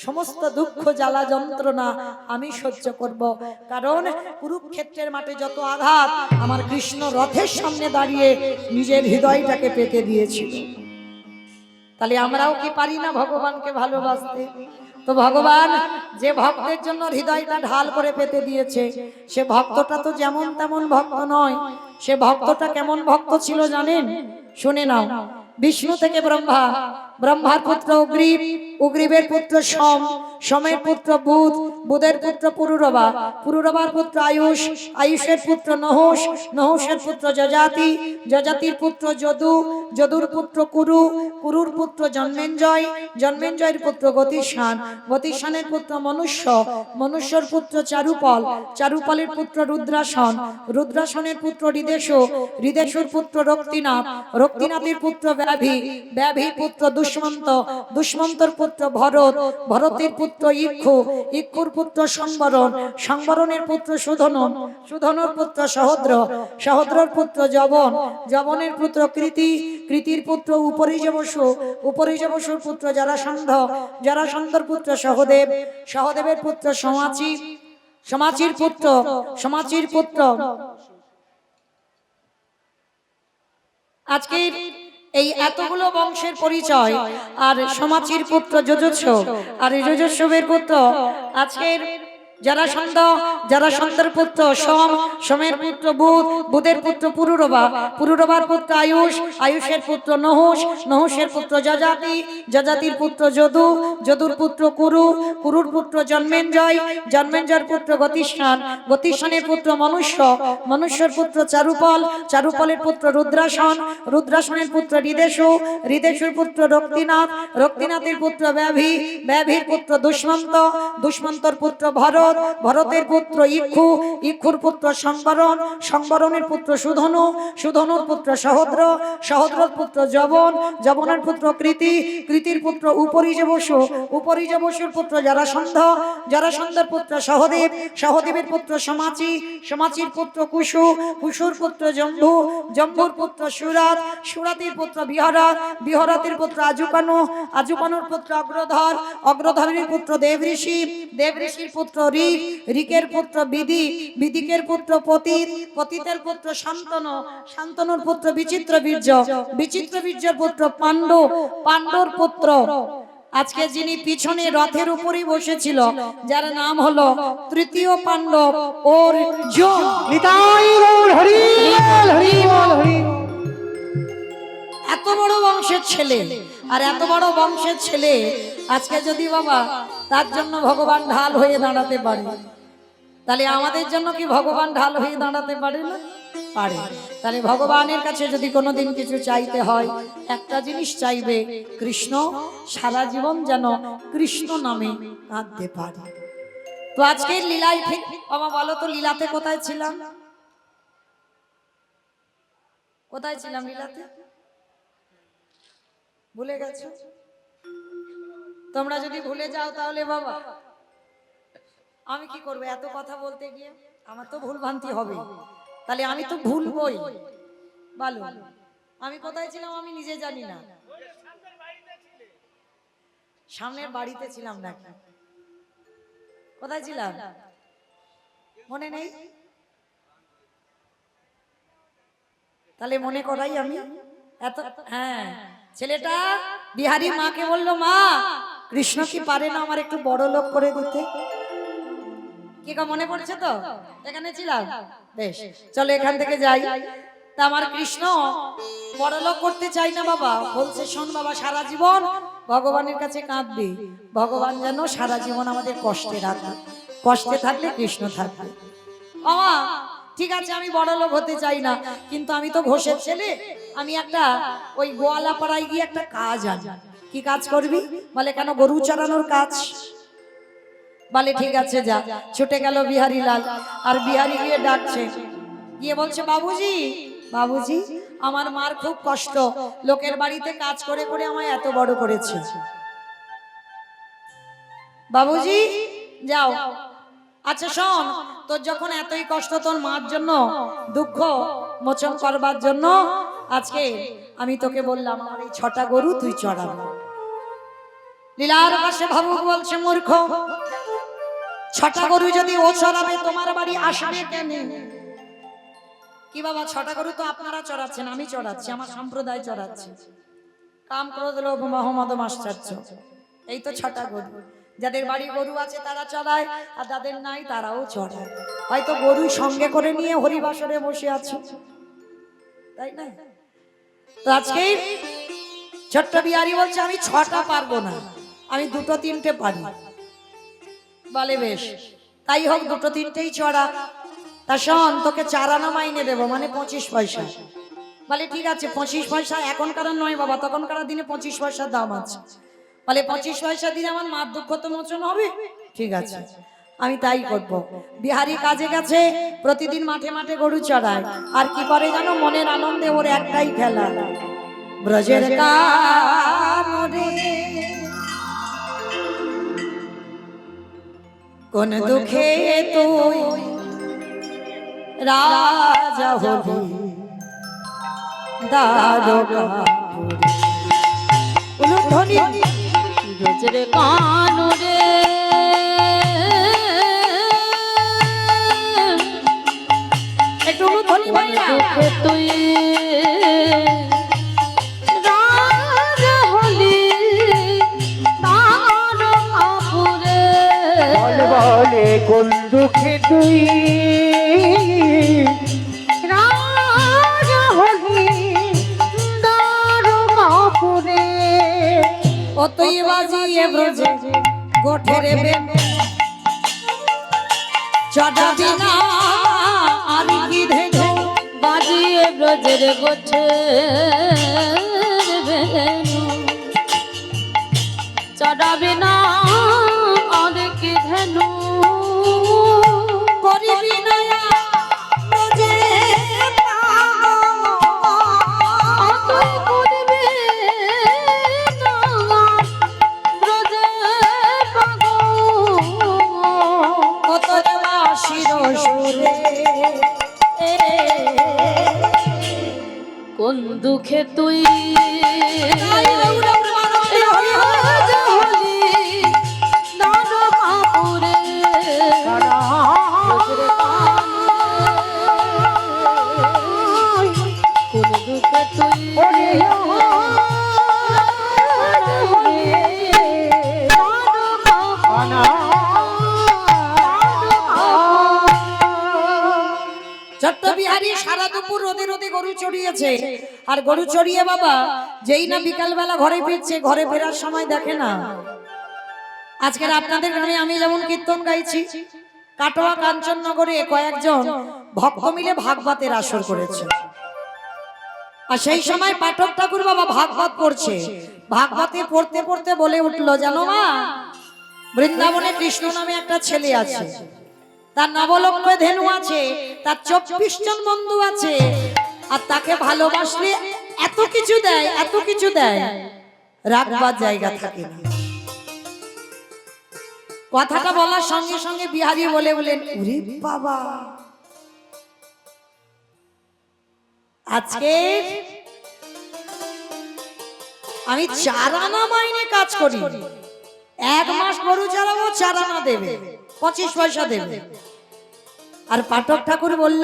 সমস্ত দুঃখ জ্বালা যন্ত্রণা আমি সহ্য করব। কারণ কুরুক্ষেত্রের মাঠে যত আঘাত আমার কৃষ্ণ রথের সামনে দাঁড়িয়ে নিজের হৃদয়টাকে পেতে দিয়েছিল। তাহলে আমরাও কি পারি না ভগবানকে ভালোবাসতে? তো ভগবান যে ভক্তের জন্য হৃদয়টা ঢাল করে পেতে দিয়েছে, সে ভক্তটা তো যেমন তেমন ভক্ত নয়। সে ভক্তটা কেমন ভক্ত ছিল জানেন? শুনে নাও। বিষ্ণু থেকে ব্রহ্মা, ব্রহ্মার পুত্র উগ্রীব, উগ্রীবের পুত্র সোম, সোমের পুত্র বুধ, বুধের পুত্র পুরুরবা, পুরুরবার পুত্র আয়ুষ, আয়ুষের পুত্র নহুষ, নহুষের পুত্র যজাতি, যজাতির পুত্র যদু, যদুর পুত্র কুরু, কুরুর পুত্র জন্মেঞ্জয়, জন্মেঞ্জয়ের পুত্র গতিষ্ঠান, গতিষ্ঠানের পুত্র মনুষ্য, মনুষ্যর পুত্র চারুপল, চারুপলের পুত্র রুদ্রাসন, রুদ্রাসনের পুত্র হৃদেশ, হৃদেশুর পুত্র রক্তিনাথ, রক্তিনাথের পুত্র ব্যাভি, ব্যাভির পুত্র দুষ্মন্ত, দুষ্মন্তর পুত্র ভরত, ভরতের পুত্র ইক্ষু, ইক্ষুর পুত্র সংবরণ, সংবরণের পুত্র সুধনন, সুধনর পুত্র সহদ্র, সহদ্রর পুত্র যবন, যবনের পুত্র কৃতি, কৃতির পুত্র উপরিজবসু, উপরিজবসুর পুত্র জরাসন্ধ, জরাসন্ধর পুত্র সহদেব, সহদেবের পুত্র সমাচি, সমাচির পুত্র, সমাচির পুত্র। আজকের এই এতগুলো বংশের পরিচয়। আর সমাচির পুত্র যজস্ব, আর যজস্বের পুত্র আজকের জরাসন্ধ, জরাসন্ধের পুত্র সোম, সোমের পুত্র বুধ, বুধের পুত্র পুরুরবা, পুরুরবার পুত্র আয়ুষ, আয়ুষের পুত্র নহুষ, নহুষের পুত্র যজাতি, যজাতির পুত্র যদু, যদুর পুত্র কুরু, কুরুর পুত্র জন্মেঞ্জয়, জন্মেঞ্জয়ের পুত্র গতিষ্ঠান, গতিষ্ঠানের পুত্র মনুষ্য, মনুষ্যের পুত্র চারুপল, চারুপলের পুত্র রুদ্রাসন, রুদ্রাসনের পুত্র হৃদেশু, হৃদেশুর পুত্র রক্তিনাথ, রক্তিনাথের পুত্র ব্যাভি, ব্যাভির পুত্র দুষ্মন্ত, দুষ্মন্তর পুত্র ভরত, ভরতের পুত্র ইক্ষু, ইক্ষুর পুত্র সংবরণ, সংবরণের পুত্র সুধনু, সুধনুর পুত্র সহদ্র, সহদ্রর পুত্র যবন, যবনের পুত্র কৃতি, কৃতির পুত্র উপরিজবসু, উপরিজবসুর পুত্র জরাসন্ধ, জরাসন্ধের পুত্র সহদেব, সহদেবের পুত্র সমাচি, সমাচির পুত্র কুশু, কুশুর পুত্র জম্বু, জম্বুর পুত্র সুরাত, সুরাতির পুত্র বিহরা, বিহরাতির পুত্র আজুকানু, আজুকানুর পুত্র অগ্রধর, অগ্রধরের পুত্র দেবঋষি, দেবঋষির পুত্র ঋক, ঋকের পুত্র বিধি, বিদিকের পুত্র পতিত, পতিতের পুত্র শান্তনু, শান্তনুর পুত্র বিচিত্র বীর্য, বিচিত্র বীর্যের পুত্র পাণ্ডু, পাণ্ডুর পুত্র আজকে যিনি পিছনে রথের উপরেই বসেছিল, যার নাম হলো তৃতীয় পাণ্ডব অর্জুন। নিতাই গৌর হরি বল, হরি বল, হরি বল। এত বড় বংশের ছেলে, আর এত বড় বংশের ছেলে আজকে যদি বাবা তার জন্য ভগবান ঢাল হয়ে দাঁড়াতে পারে, তাহলে আমাদের জন্য কি ভগবান ঢাল হয়ে দাঁড়াতে পারে না? পারে। তাহলে ভগবানের কাছে যদি কোনোদিন কিছু চাইতে হয়, একটা জিনিস চাইবে, কৃষ্ণ, সারা জীবন যেন কৃষ্ণ নামে কাঁদতে পারে। তো আজকের লীলায় ঠিক বাবা বলো তো, লীলাতে কোথায় ছিলাম? কোথায় ছিলাম লীলাতে? ভুলে গেছো? তোমরা যদি ভুলে যাও তাহলে বাবা আমি কি করবো? এত কথা বলতে গিয়ে আমার তো ভুল ভ্রান্তি হবে, তাহলে আমি তো ভুলবই। বলো আমি কোথায় ছিলাম? আমি নিজে জানি না। সামনের বাড়িতে ছিলাম নাকি? কোথায় ছিলাম মনে নেই? তাহলে মনে করাই আমি এত। হ্যাঁ, ছেলেটা বিহারী মাকে বললো, মা কৃষ্ণ কি পারে না আমার একটু বড় লোক করে দিতে? কি মনে পড়ছে তো? এখানে ছিলাম, বেশ চলো এখান থেকে যাই। তা আমার কৃষ্ণ বড় লোক করতে চাই না বাবা, বলছে শোন বাবা, সারা জীবন ভগবানের কাছে কাঁদবি, ভগবান যেন সারা জীবন আমাদের কষ্টে রাখে, কষ্টে থাকলে কৃষ্ণ থাকবে। বাবা ঠিক আছে, আমি বড় লোক হতে চাই না, কিন্তু আমি তো ঘোষের ছেলে, আমি একটা ওই গোয়ালাপাড়ায় গিয়ে একটা কাজ আছে। কি কাজ করবি? বলে কেন? গরু চড়ানোর কাজ। বলে ঠিক আছে যা। ছুটে গেল বিহারী লাল, আর বিহারী গিয়ে ডাকছে, গিয়ে বলছে, বাবুজি বাবুজি, আমার মার খুব কষ্ট, লোকের বাড়িতে কাজ করে করে আমায় এত বড় করেছে, বাবুজি যাও। আচ্ছা শোন, তোর যখন এতই কষ্ট তোর মার জন্য, দুঃখ মোচন করবার জন্য আজকে আমি তোকে বললাম আমার এই 6টা গরু তুই চড়াবি। লীলার পাশে ভাবুক বলছে, মূর্খ, 6টা গরু যদি ও চড়াবে তোমার বাড়ি আসবে কেন? কি বাবা, 6টা গরু তো আপনারা চড়াচ্ছেন, আমি চড়াচ্ছি, আমার সম্প্রদায় চড়াচ্ছে। কাম ক্রোধ লোভ মোহ মদ মাশ্চর্য, এই তো 6টা গরু। যাদের বাড়ি গরু আছে তারা চড়ায়, আর যাদের নাই তারাও চড়ায়। হয়তো গরু সঙ্গে করে নিয়ে হরিবাসরে বসে আছে, তাই না? তো আজকে ছোট্ট বিহারী বলছে, আমি 6টা পারবো না, আমি 2-3টে পারি। বলে বেশ, তাই হোক, 2-3টেই চড়া। তা শোন, তোকে 4 আনা মাইনে দেবো, মানে 25 পয়সা। বলে ঠিক আছে, 25 পয়সা এখনকার নয় বাবা, তখনকার দিনে 25 পয়সার দাম আছে। বলে 25 পয়সা দিলে আমার মার দুঃখ তো মোচন হবে। ঠিক আছে, আমি তাই করব। বিহারী কাজে গেছে, প্রতিদিন মাঠে মাঠে গরু চড়ায়। আর কি করে জানো? মনের আনন্দে ওর একটাই খেলা, ব্রজের কানরে কোন দুঃখে তুই রাজা হলি দ্বারকাপুরী। উলুধ্বনি ব্রজের কানরে একটু উলুধ্বনি ভাইয়া। দুঃখে তুই রাজা হলি দ্বারকাপুরে। বলে বলে কোন দুঃখে তুই রাজা হলি দ্বারকাপুরে। অতই বাজিয়ে ব্রজে গোঠেরে চড়াবি না আর কি ধেনু, বাজিয়ে ব্রজের গোছে চড়াবে না আর কি ধেনু। করিবি না ব্রজে অতই করবে না ব্রজে পাগল। কতর বাসির সুরে কোন দুঃখে তুই চট্টবিহারী সারা দুপুর রোদে রোদে গরু চড়িয়েছে, আর গরু চড়িয়ে বাবা যেই না বিকাল বেলা ঘরে ফিরছে, ঘরে ফেরার সময় দেখে না আজকের আপনাদের গ্রামে আমি যেমন কীর্তন গাইছি, কাটোয়া কাঞ্চননগরে কয়েকজন ভক্ত মিলে ভাগবতের আসর করেছে। আর সেই সময় পাঠক ঠাকুর বাবা ভাগবত পড়ছে, ভাগবতে পড়তে পড়তে বলে উঠলো, জানো মা, বৃন্দাবনে কৃষ্ণ নামে একটা ছেলে আছে, তার নবলক্ষ ধেনু আছে, তার 24 জন বন্ধু আছে, আর তাকে ভালোবাসলে এত কিছু দেয়, এত কিছু দেয়, রাখবার জায়গা থাকে না। কথাটা বলার সঙ্গে সঙ্গে বিহারী বলে বলেন, ওরে বাবা, আজকে আমি 4 আনা মাইনে কাজ করি, 1 মাস গরু চালাবো, 4 আনা দেবে, 25 পয়সা দেবে। আর পাঠক ঠাকুর বলল,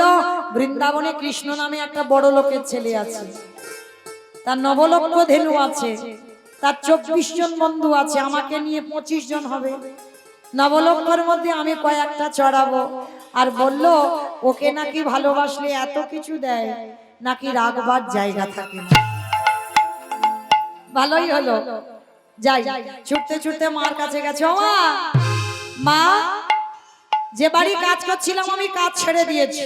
বৃন্দাবনে কৃষ্ণ নামে একটা বড় লোকের ছেলে আছে, তার নবলক্ষ ধেনু আছে, তার 24 জন বন্ধু আছে, আমাকে নিয়ে 25 জন হবে, নবলক্ষর মধ্যে আমি কয়েকটা চড়াবো। আর বলল ওকে নাকি ভালোবাসলে এত কিছু দেয়, নাকি রাখবার জায়গা থাকে না। ভালোই হলো, যাই ছুটতে ছুটতে মার কাছে গেছে, ও মা, যে বাড়ি কাজ করছিলাম আমি কাজ ছেড়ে দিয়েছি।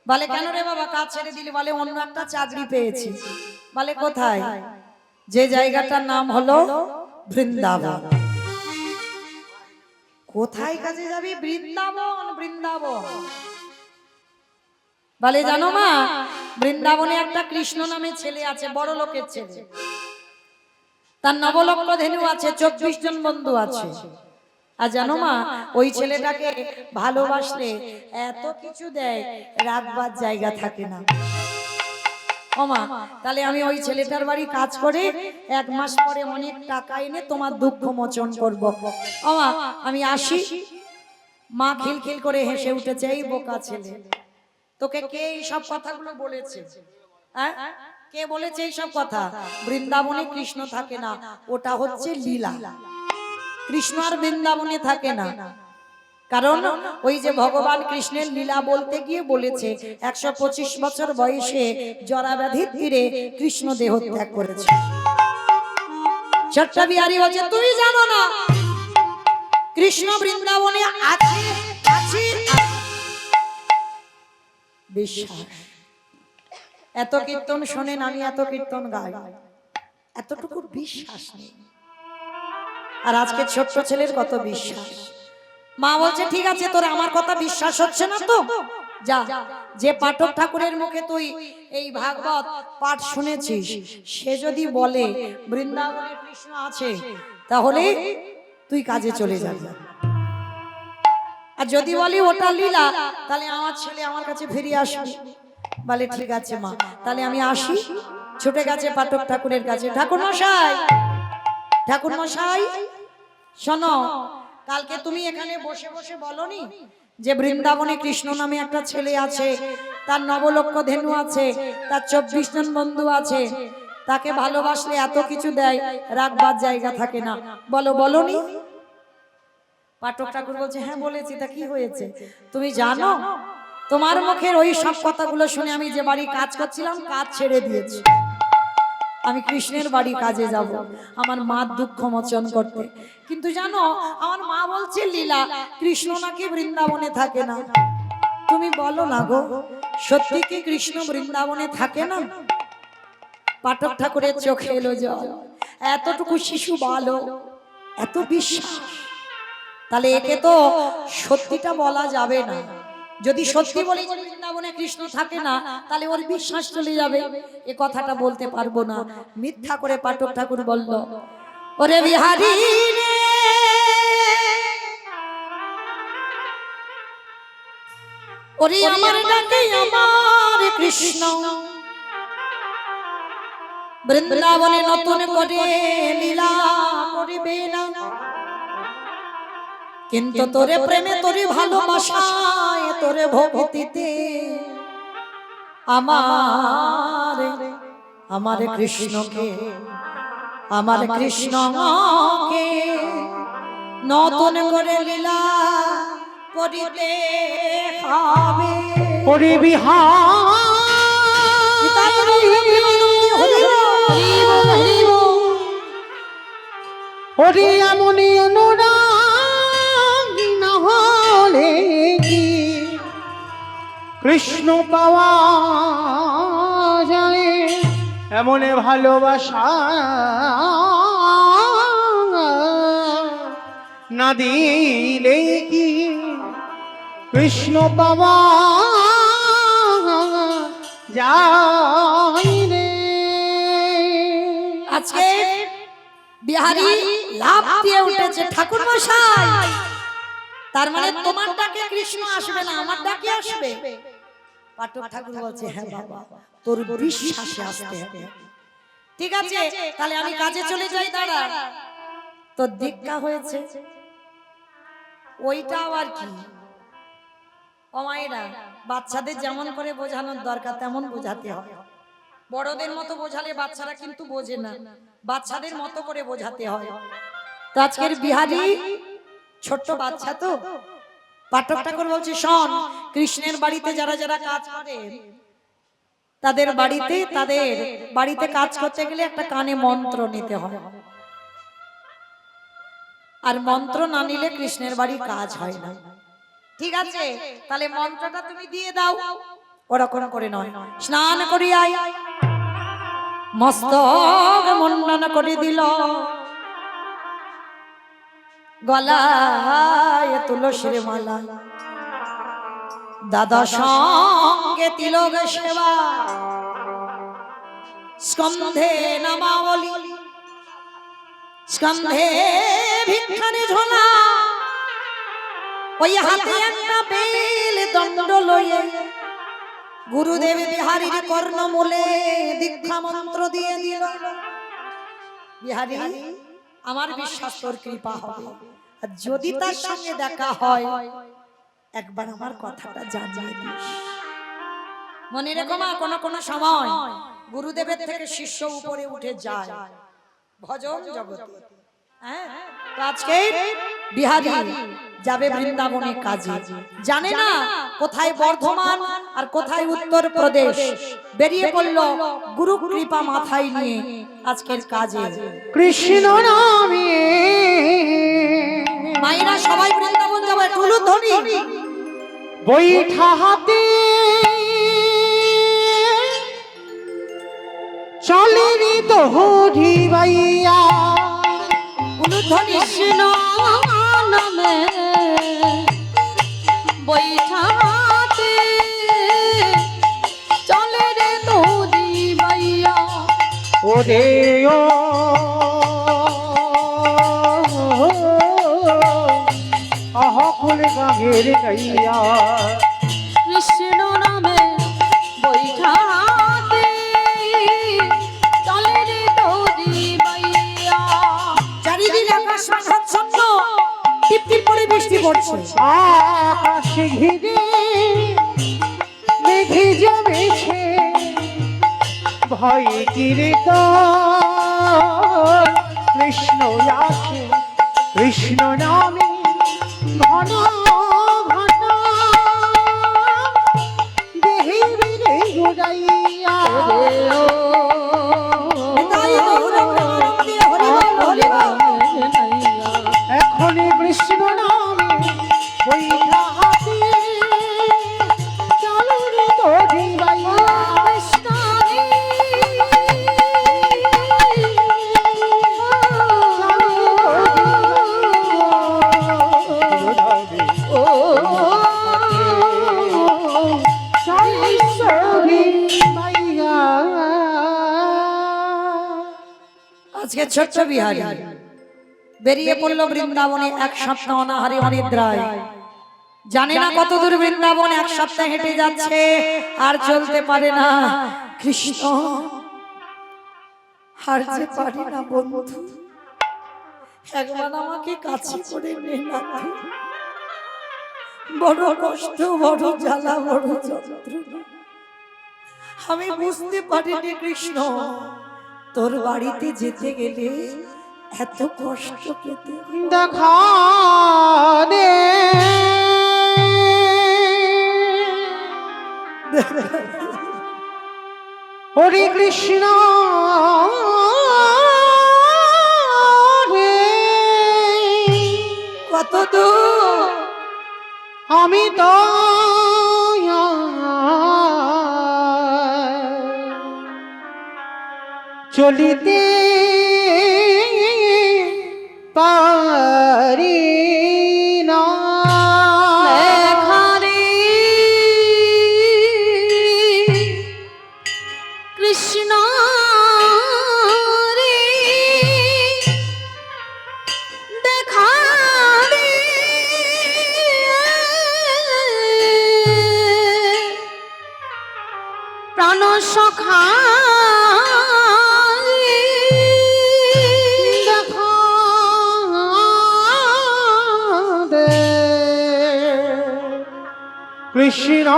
বলে কেন রে বাবা কাজ ছেড়ে দিলি? বলে অন্য একটা চাকরি পেয়েছি। বলে কোথায়? যে জায়গাটার নাম হলো বৃন্দাবন। কোথায় কাজে যাবি? বৃন্দাবন। বৃন্দাবন বলে জানো মা, বৃন্দাবনে একটা কৃষ্ণ নামে ছেলে আছে, বড় লোকের ছেলে, তার নবলক্ষ ধেনু আছে, 24 জন বন্ধু আছে। আর জানো মা, ওই ছেলেটাকে ভালোবাসলে এত কিছু দেয়, রাখবার জায়গা থাকে না। ও মা, তাহলে আমি ওই ছেলেটার বাড়ি কাজ করে 1 মাস পরে অনেক টাকা এনে তোমার দুঃখ মোচন করব। ও মা, আমি আসি। মা খিলখিল করে হেসে উঠেছে, এই বোকা ছেলে, তোকে কে এই সব কথাগুলো বলেছে? হ্যাঁ, কে বলেছে এই সব কথা? বৃন্দাবনে কৃষ্ণ থাকে না, ওটা হচ্ছে লীলা। কৃষ্ণ আর বৃন্দাবনে থাকে না, কারণ ওই যে ভগবান কৃষ্ণের লীলা বলতে গিয়ে বলেছে 125 বছর বয়সে জরাব্যাধির তীরে কৃষ্ণ দেহ ত্যাগ করেছে। চট্টবিহারী বলছে, তুই জানো না কৃষ্ণ বৃন্দাবনে আছে? আছে বিশ্বাস। এত কীর্তন শোনেন, আমি এত কীর্তন গাই, এতটুকু বিশ্বাস নেই। আর আজকে ছোট্ট ছেলের কত বিশ্বাস। মা বলছে, ঠিক আছে, তোর আমার কথা বিশ্বাস হচ্ছে না তো যা, যে পাঠক ঠাকুরের মুখে তুই এই ভাগবত পাঠ শুনেছিস, সে যদি বলে বৃন্দাবনে কৃষ্ণ আছে, তাহলে তুই কাজে চলে যাবি। আর যদি বলি ওটা লীলা, তাহলে আমার ছেলে আমার কাছে ফিরে আসবে। বলে ঠিক আছে মা, তাহলে আমি আসি। ছুটে গেছে পাঠক ঠাকুরের কাছে, ঠাকুর মশাই, ঠাকুর মশাই শোনো, কালকে তুমি এখানে বসে বসে বলনি যে বৃন্দাবনে কৃষ্ণ নামে একটা ছেলে আছে, তার নবলক্ষ ধেনু আছে, তার 24 জন বন্ধু আছে, তাকে ভালোবাসলে এত কিছু দেয়, রাখবার জায়গা থাকে না, বলো বলনি? পাঠক ঠাকুর বলছে, হ্যাঁ বলেছি। তা কি হয়েছে? তুমি জানো, তোমার মুখের ওই সব কথাগুলো শুনে আমি যে বাড়ি কাজ করছিলাম, কাজ ছেড়ে দিয়েছি, আমি কৃষ্ণের বাড়ি কাজে যাব, আমার মার দুঃখ মোচন করতে। কিন্তু জানো, আমার মা বলছে লীলা, কৃষ্ণ নাকি বৃন্দাবনে থাকে না। তুমি বলো না গো, সত্যি কি কৃষ্ণ বৃন্দাবনে থাকে না? পাঠক ঠাকুরের চোখে এলো জল। এতটুকু শিশু বলো, এত বিশ্বাস, তাহলে একে তো সত্যিটা বলা যাবে না। যদি সত্যি বলি যে বৃন্দাবনে কৃষ্ণ থাকে না, তাহলে ওর বিশ্বাস চলে যাবে, এ কথাটা বলতে পারবো না। মিথ্যা করে পাঠক ঠাকুর বলল, ওরে বিহারী রে, ওরে আমার ডাকে আমার কৃষ্ণ বৃন্দাবনে নতুন করে লীলা করিবে না, কিন্তু তোরে প্রেমে, তোরে ভালোবাসায়, তোরে ভক্তিতে আমার কৃষ্ণকে, আমার কৃষ্ণকে নতুন করে লীলা করিতে হবে। ওরে বিহার ওরে এমনই অনুরাগ না হলে কি কৃষ্ণ পাওয়া যায় এমন ভালোবাসা না দিলে কি কৃষ্ণ পাওয়া যায় রে। আজকে বিহারী লাভ দিয়ে উঠেছে ঠাকুর মশাই, তার মানে তোমার ডাকে কৃষ্ণ আসবে না, আমার ডাকে আসবে। পাঠক ঠাকুর বলছে হ্যাঁ বাবা, তোর বিশ্বাসে আসতে হবে। ঠিক আছে, তাহলে আমি কাজে চলে যাই। দাঁড়া, তোর দীক্ষা হয়েছে, ওইটাও আর কি। ও মায়েরা, বাচ্চাদের যেমন করে বোঝানোর দরকার তেমন বোঝাতে হয়। বড়দের মতো বোঝালে বাচ্চারা কিন্তু বোঝে না, বাচ্চাদের মতো করে বোঝাতে হয়। তো আজকের বিহারী ছোট্ট বাচ্চা তো, পাঠক ঠাকুর বলছে শোন, কৃষ্ণের বাড়িতে যারা যারা কাজ করে তাদের বাড়িতে কাজ করতে গেলে একটা কানে মন্ত্র নিতে হয়, আর মন্ত্র না নিলে কৃষ্ণের বাড়ি কাজ হয় না। ঠিক আছে, তাহলে মন্ত্রটা তুমি দিয়ে দাও। ওরকম করে নয়, স্নান করিয়াই মস্তক মুন্ডন করে দিল, গলায় তুলসীর মালা, দাদা সঙ্গে তিলক সেবা, স্কন্ধে নামাবলী, স্কন্ধে ভিক্ষানে ঝোলা, ওই হাতে একটা বেল দণ্ড লয়ে গুরুদেব বিহারীর কর্ণমূলে দীক্ষা মন্ত্র দিয়ে দিল। বিহারী, আমার বিশ্বাস তোর কৃপা হবে, আর যদি তার সঙ্গে দেখা হয় একবার আমার কথাটা জানিয়ে দিস। মনে রেখো মা, কোন সময় গুরুদেবের থেকে শিষ্য উপরে উঠে যায় ভজন জগতে। হ্যাঁ, আজকে বিহারী যাবে বৃন্দাবনে কাজে, জানে না কোথায় বর্ধমান আর কোথায় উত্তর প্রদেশ। বেরিয়ে পড়ল গুরু কৃপা মাথায় নিয়ে আজকের কাজে। কৃষ্ণ নামে মায়েরা সবাই বৃন্দাবন যাবে, টুলুধ্বনি বৈঠা হাতে চলে রে দোহরি বাইয়া, টুলুধ্বনি কৃষ্ণ নামে বৈঠাতে চলে রে তোরি বাইয়া, ওরে ও আহ খুলে গাঙের গাইয়া, কৃষ্ণ নামে বৈঠাতে চলে রে তোরি বাইয়া। চারিদিন আকাশ মেঘাচ্ছন্ন, টিপ টিপ করে বৃষ্টি পড়ছে। আকাশ ঘিরে মেঘে জমেছে, ভয় কিরে তোর কৃষ্ণ আসে, কৃষ্ণ নামে ঘন ঘন দেহে বিরে উড়াইয়া, তাই গৌর প্রেমানন্দে হরি বল, হরি বল। এখন কৃষ্ণ নামে বৈঠা হাতে চলো রে তোরি বাইয়া, আজকে ছোট্ট বিহারী বেরিয়ে পড়লো বৃন্দাবনে এক সপ্তাহ অনাহারে অনিদ্রায়। জানে না কত দূর বৃন্দাবন, এক সপ্তাহ হেঁটে যাচ্ছে আর চলতে পারে না। কৃষ্ণ, আর যে পারি না বন্ধু, একবার আমাকে কাছে করে নে না। বড় কষ্ট, বড় জ্বালা, বড় যন্ত্রণা। আমি বুঝতে পারিনি কৃষ্ণ, তোর বাড়িতে যেতে গেলে এত কষ্ট পেতে। দেখা দে হরে কৃষ্ণ রে কত দূর আমি তো চলিতে পারি না। লেখারে কৃষ্ণ রে দেখা রে প্রাণ সখা কৃষ্ণ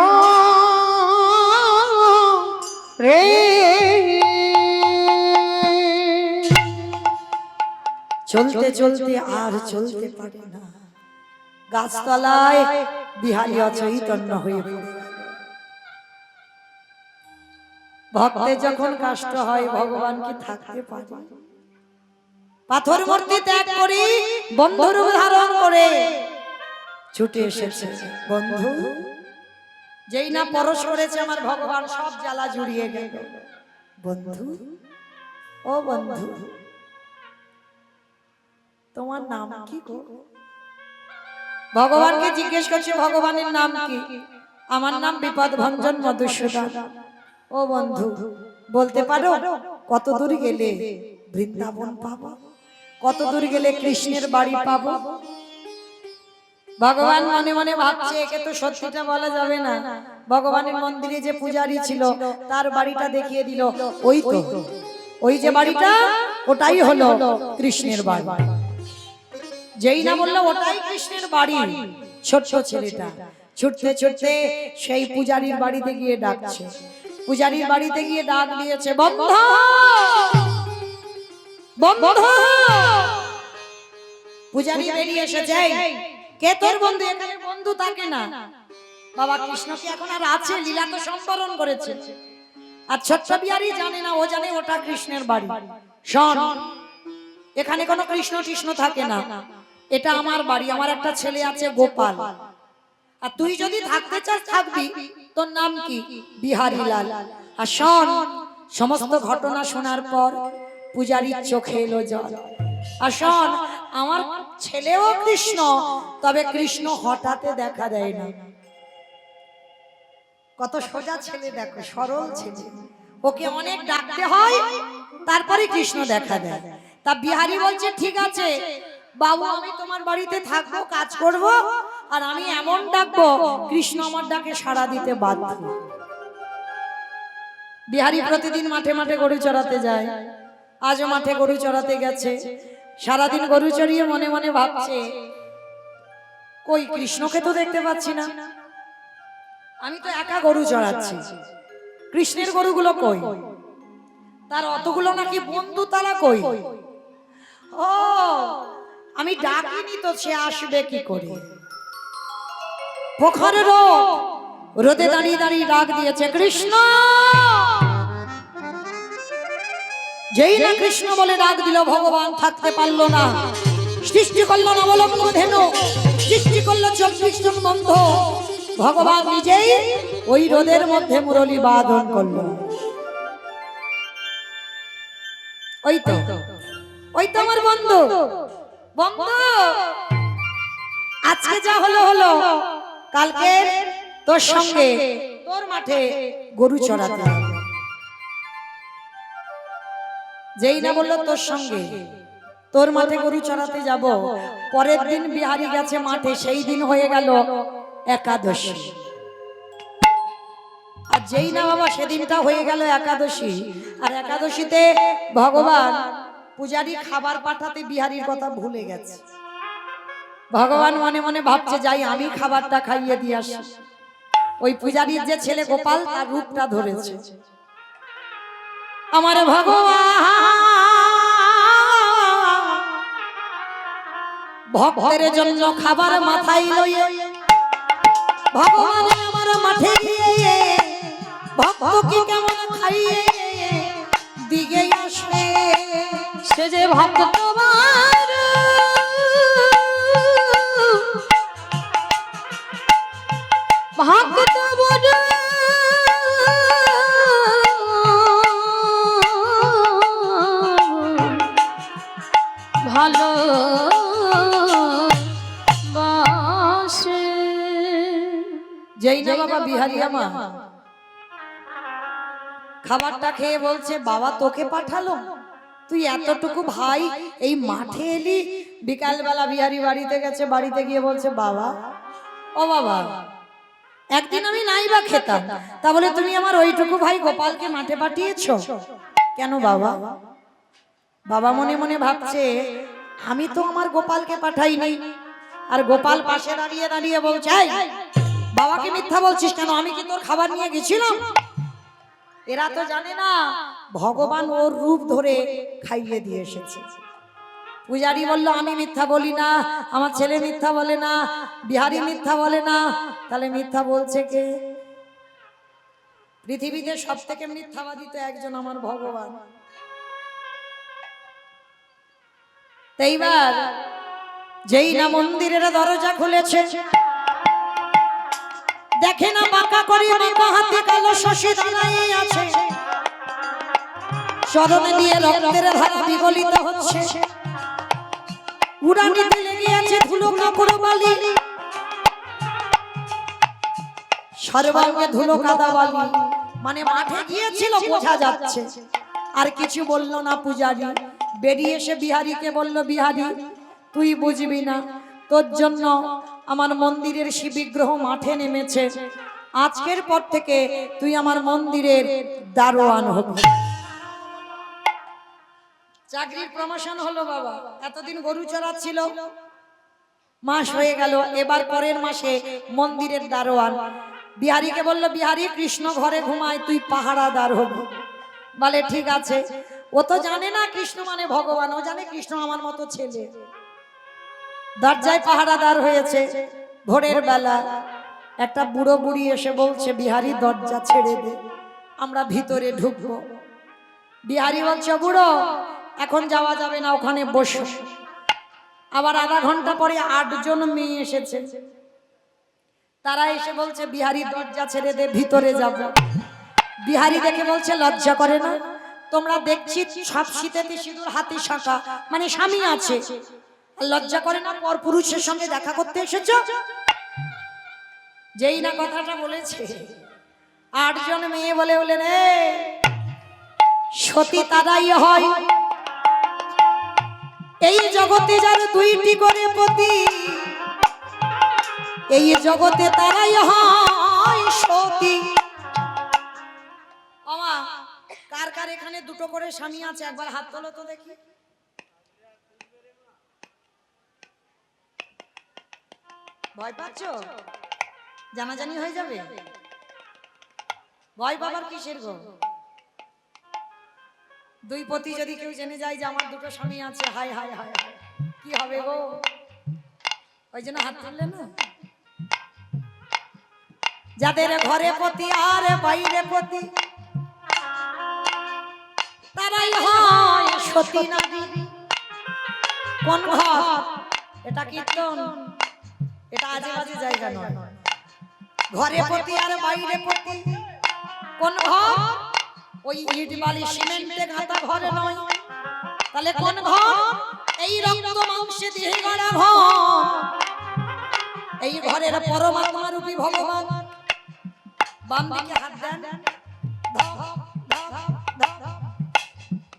রে চলতে চলতে আর চলতে পারে না, গাছতলায় বিহারী অচৈতন্য হয়ে পড়ে গেল। ভক্তের যখন কষ্ট হয় ভগবান কি থাকতে পারে? পাথর মূর্তি ত্যাগ করি বন্ধুর ধারণ করে ছুটে এসেছে। বন্ধু যেই না পরশ করেছে আমার ভগবান সব জ্বালা জুড়িয়ে গেল। বন্ধু, ও বন্ধু, তোমার নাম কি গো? ভগবানকে জিজ্ঞেস করছে ভগবানের নাম কি? আমার নাম বিপদ ভঞ্জন মধুসূদন। ও বন্ধু, বলতে পারো কত দূর গেলে বৃন্দাবন পাবো? কত দূর গেলে কৃষ্ণের বাড়ি পাবো? ভগবান মনে মনে ভাবছে একে তো সত্যিটা বলা যাবে না। ভগবানের মন্দিরে যে পূজারী ছিল তার বাড়িটা দেখিয়ে দিল। ওই তো, ওই যে বাড়িটা, ওটাই হলো কৃষ্ণের বাড়ি। যেই না বললো ওটাই কৃষ্ণের বাড়ি, ছোট্ট ছেলেটা ছুটতে ছুটতে সেই পূজারীর বাড়িতে গিয়ে ডাকছে। পূজারীর বাড়িতে গিয়ে ডাক দিয়েছে, বন্ধু বন্ধু। পূজারী বেরিয়ে এসেছে। কে তোর বন্ধু? এখানে বন্ধু থাকে না। বাবা কৃষ্ণ কি এখন আর আছে? লীলা তো সম্বরণ করেছে। আর ছোট্ট বিহারী জানে না, ও জানে ওটা কৃষ্ণের বাড়ি। শোন, এখানে কোনো কৃষ্ণ কৃষ্ণ থাকে না, এটা আমার বাড়ি। আমার একটা ছেলে আছে গোপাল, আর তুই যদি থাকতে চাস থাকবি। তোর নাম কি? বিহারী লাল। আর শোন, সমস্ত ঘটনা শোনার পর পূজারীর চোখে এলো জল। আর শোন, আমার ছেলেও কৃষ্ণ, তবে কৃষ্ণ হঠাৎ দেখা দেয় না। কত সোজা ছেলে দেখো, সরল ছেলে, ওকে অনেক ডাকতে হয় তারপরে কৃষ্ণ দেখা দেয়। তা বিহারী বলছে, ঠিক আছে বাবু, আমি তোমার বাড়িতে থাকবো, কাজ করব, আর আমি এমন ডাকবো কৃষ্ণ আমার ডাকে সাড়া দিতে বাধ্য। বিহারী প্রতিদিন মাঠে মাঠে গরু চড়াতে যায়। আজও মাঠে গরু চড়াতে গেছে। সারাদিন গরু চড়িয়ে মনে মনে ভাবছে, কই কৃষ্ণকে তো দেখতে পাচ্ছি না। আমি তো একা গরু চড়াচ্ছি, কৃষ্ণের গরুগুলো কই? তার অতগুলো নাকি বন্ধু, তারা কই? ও, আমি ডাকিনি তো, সে আসবে কি করে? পোখরের রোদে দাঁড়িয়ে দাঁড়িয়ে ডাক দিয়েছে, কৃষ্ণ। যেই না কৃষ্ণ বলে ডাক দিল, ভগবান থাকতে পারলো না। সৃষ্টি করলো নবলম্ব ধেনু, সৃষ্টি করলো 24 জন বন্ধ। ভগবান নিজেই ওই রোদের মধ্যে মুরলী বাদন করলো। ওই তো, ওই তো আমার বন্ধু। বন্ধু, আজকে যা হলো হলো, কালকে তোর সঙ্গে তোর মাঠে গরু চড়াতে হবে। যেই না বললো তোর সঙ্গে তোর মাঠে গরু চড়াতে যাব, পরের দিন বিহারী গেছে মাঠে, সেই দিন হয়ে গেল একাদশী। আর যেই না বাবা সেদিনটা হয়ে গেল একাদশী, আর একাদশীতে ভগবান পূজারী খাবার পাঠাতে বিহারীর কথা ভুলে গেছে। ভগবান মনে মনে ভাবছে, যাই আমি খাবারটা খাইয়ে দিয়ে আসি। ওই পূজারীর যে ছেলে গোপাল, তার রূপটা ধরেছে। আমার ভগবান ভক্তের জন্য খাবার মাথায় লইয়ে ভগবান আমার মাঠে গিয়ে ভক্তকে কেমন খাইয়ে দিকে আসে, সে যে ভক্ত তোমার ভক্ত বড় ভালো বাসে। যেই না বাবা বিহারি আমার খাবারটা খেয়ে বলছে, বাবা তোকে পাঠালো, তুই এতটুকু ভাই এই মাঠে এলি। বিকালবেলা বিহারি বাড়িতে গেছে, বাড়িতে গিয়ে বলছে, বাবা ও বাবা, একদিন আমি নাই বা খেতাম, তা বলে তুমি আমার ওইটুকু ভাই গোপালকে মাঠে পাঠিয়েছো কেন বাবা? বাবা মনে মনে ভাবছে, আমি তো আমার গোপালকে পাঠাইনি। আর গোপাল পাশে দাঁড়িয়ে দাঁড়িয়ে বলছে, এই, বাবাকে মিথ্যা বলছিস কেন? আমি কি তোর খাবার নিয়ে গেছিলাম? এরা তো জানে না ভগবান ওর রূপ ধরে খাইয়ে দিয়ে এসেছে। পূজারি বলল, আমি মিথ্যা বলি না, আমার ছেলে মিথ্যা বলে না, বিহারি মিথ্যা বলে না। তাহলে মিথ্যা বলছে কে? পৃথিবীতে সব থেকে মিথ্যাবাদী তো একজন, আমার ভগবান। এইবার যেই না মন্দিরের দরজা খুলেছে, দেখে না বাঁকা করে বাঁকা হাতে কালো শশী দাঁড়িয়ে আছে, চরণে দিয়ে রক্তের ধারা বিগলিত হচ্ছে, উড়ানিতে লেগে আছে ধুলো কাপড় বালি, সর্বাঙ্গে ধুলো কাদা বালি। মানে মাঠে গিয়েছিল বোঝা যাচ্ছে। আর কিছু বলল না পূজারি। বেরিয়ে এসে বিহারীকে বলল, বিহারী তুই বুঝবি না, তোর জন্য আমার মন্দিরের শিব বিগ্রহ মাঠে নেমেছে, আজকের পর থেকে তুই আমার মন্দিরের দারোয়ান হবি। চাকরির প্রমোশন হলো বাবা। এতদিন গরু চড়াচ্ছিল, মাস হয়ে গেল, এবার পরের মাসে মন্দিরের দারোয়ান। বিহারীকে বলল, বিহারী কৃষ্ণ ঘরে ঘুমায়, তুই পাহারাদার হবি। বলে ঠিক আছে। ও তো জানে না কৃষ্ণ মানে ভগবান, ও জানে কৃষ্ণ আমার মতো ছেলে। দরজায় পাহারাদার হয়েছে। ভোরের বেলা একটা বুড়ো বুড়ি এসে বলছে, বিহারী দরজা ছেড়ে দে, আমরা ভিতরে ঢুকবো। বিহারী বলছে, বুড়ো এখন যাওয়া যাবে না, ওখানে বসো। আবার আধা ঘন্টা পরে 8 জন মেয়ে এসেছে, তারা এসে বলছে, বিহারী দরজা ছেড়ে দে, ভিতরে যাব। বিহারী দেখে বলছে, লজ্জা করে না? তোমরা দেখছি সব শীতেতে সিঁদুর হাতে শাঁখা, মানে স্বামী আছে, লজ্জা করে না? পর পুরুষের সঙ্গে দেখা করতে এসেছো? যেই না কথাটা বলেছে, 8 জন মেয়ে বলে বলে রে, সতী তারাই হয় এই জগতে যার 2টি করে পতি, এই জগতে তারাই হয় সতী। আমা কার কার এখানে 2টো করে স্বামী আছে? একবার হাত তোলো তো দেখি। ভয় পাচ্ছ? জানাজানি হয়ে যাবে? ভয় পাবার কিসের গো? 2 পতি যদি কেউ জেনে যায় যে আমার 2টো স্বামী আছে, হায় হায় হায় হায়, কি হবে গো? ওই জন্য হাত তুললে না। যাদের ঘরে পতি আর বাইরে পতি, তারাই হয় সতী নারী। কোন ঘর? এটা কীর্তন, এটা আজে বাজে জায়গা নয়। ঘরে পতি আর বাইরে পতি কোন ঘর? ওই ইট বালি সিমেন্টে গাঁথা ঘরে নয়। তাহলে কোন ঘর? এই রক্ত মাংসে দেহে গড়া ঘর। এই ঘরের পরমাত্মা রূপী ভগবান। বাম দিকে হাত দেন,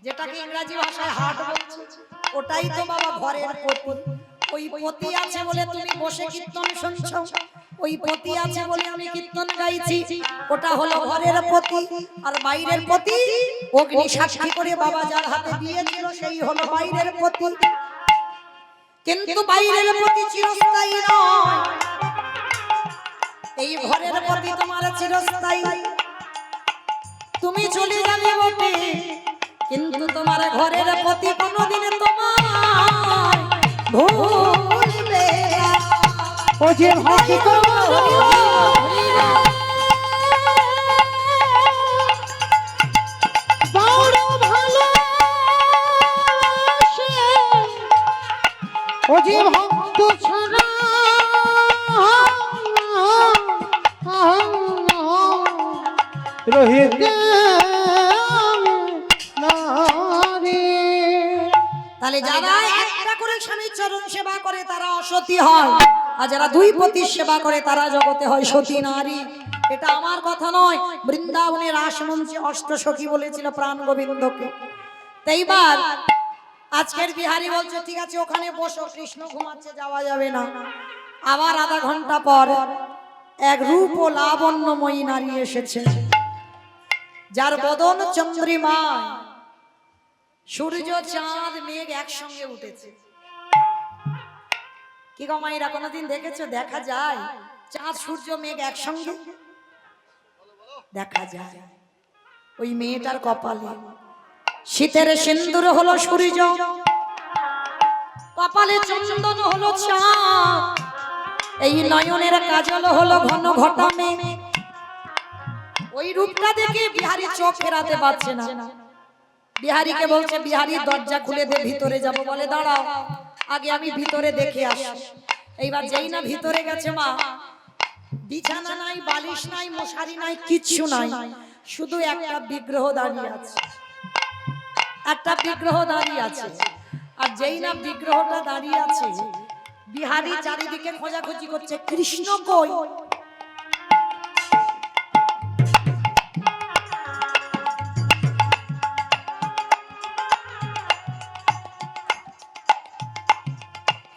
যেটাকে ইংরেজি ভাষায় হার্ট বলছে, ওটাই তো বাবা ঘরের পতি। ওই পতি আছে বলে তুমি বসে কীর্তন শুনছো, ওই পতি আছে বলে আমি কীর্তন গাইছি। ওটা হলো ঘরের পতি। আর বাইরের পতি অগ্নি সাক্ষী করে বাবা যার হাতে দিয়েছিল, সেই হলো বাইরের পতি। কিন্তু বাইরের পতি চিরস্থায়ী নয়, এই ঘরের পতি তোমার চিরস্থায়ী। তুমি চলে যাবে বটে, কিন্তু তোমার ঘরের পতি কোনোদিন তোমার ভুলবে না। ও যে ভক্ত রহিতে নারী। তাহলে যারা একটা করে স্বামীর চরণ সেবা করে তারা অসতী হয়, আর যারা দুই পতির সেবা করে তারা জগতে হয় সতী নারী। এটা আমার কথা নয়, বৃন্দাবনের রাসমঞ্চে অষ্টসখী বলেছিল প্রাণ গোবিন্দকে। এইবার আজকের বিহারী বলছে ঠিক আছে ওখানে বসো, কৃষ্ণ ঘুমাচ্ছে, যাওয়া যাবে না। আবার আধা ঘন্টা পর এক রূপ ও লাবণ্যময়ী নারী এসেছে, যার বদন চন্দ্রিমা, সূর্য চাঁদ মেঘ একসঙ্গে উঠেছে। কি গো মায়েরা কোনোদিন দেখেছো? দেখা যায় চাঁদ সূর্য মেঘ একসঙ্গে দেখা যায়। ওই মেয়েটার কপালে শীতের সিন্দুর হলো সূর্য, কপালে চন্দন হলো চাঁদ, এই নয়নের কাজল হলো ঘন ঘটা মেঘ। ওই রূপটা দেখে বিহারী চোখ ফেরাতে পারছে না। বিহারীকে বলছে বিহারী দরজা খুলে দে, ভিতরে যাব। বলে দাঁড়াও, আগে আমি ভিতরে দেখে আসি। এইবার যেই না ভিতরে গেছে, মা বিছানা নাই, বালিশ নাই, মশারি নাই, কিচ্ছু নাই, শুধু একটা বিগ্রহ দাঁড়িয়ে আছে, একটা বিগ্রহ দাঁড়িয়ে আছে। আর যেই না বিগ্রহটা দাঁড়িয়ে আছে, বিহারী চারিদিকে খোঁজাখুঁজি করছে, কৃষ্ণ কই?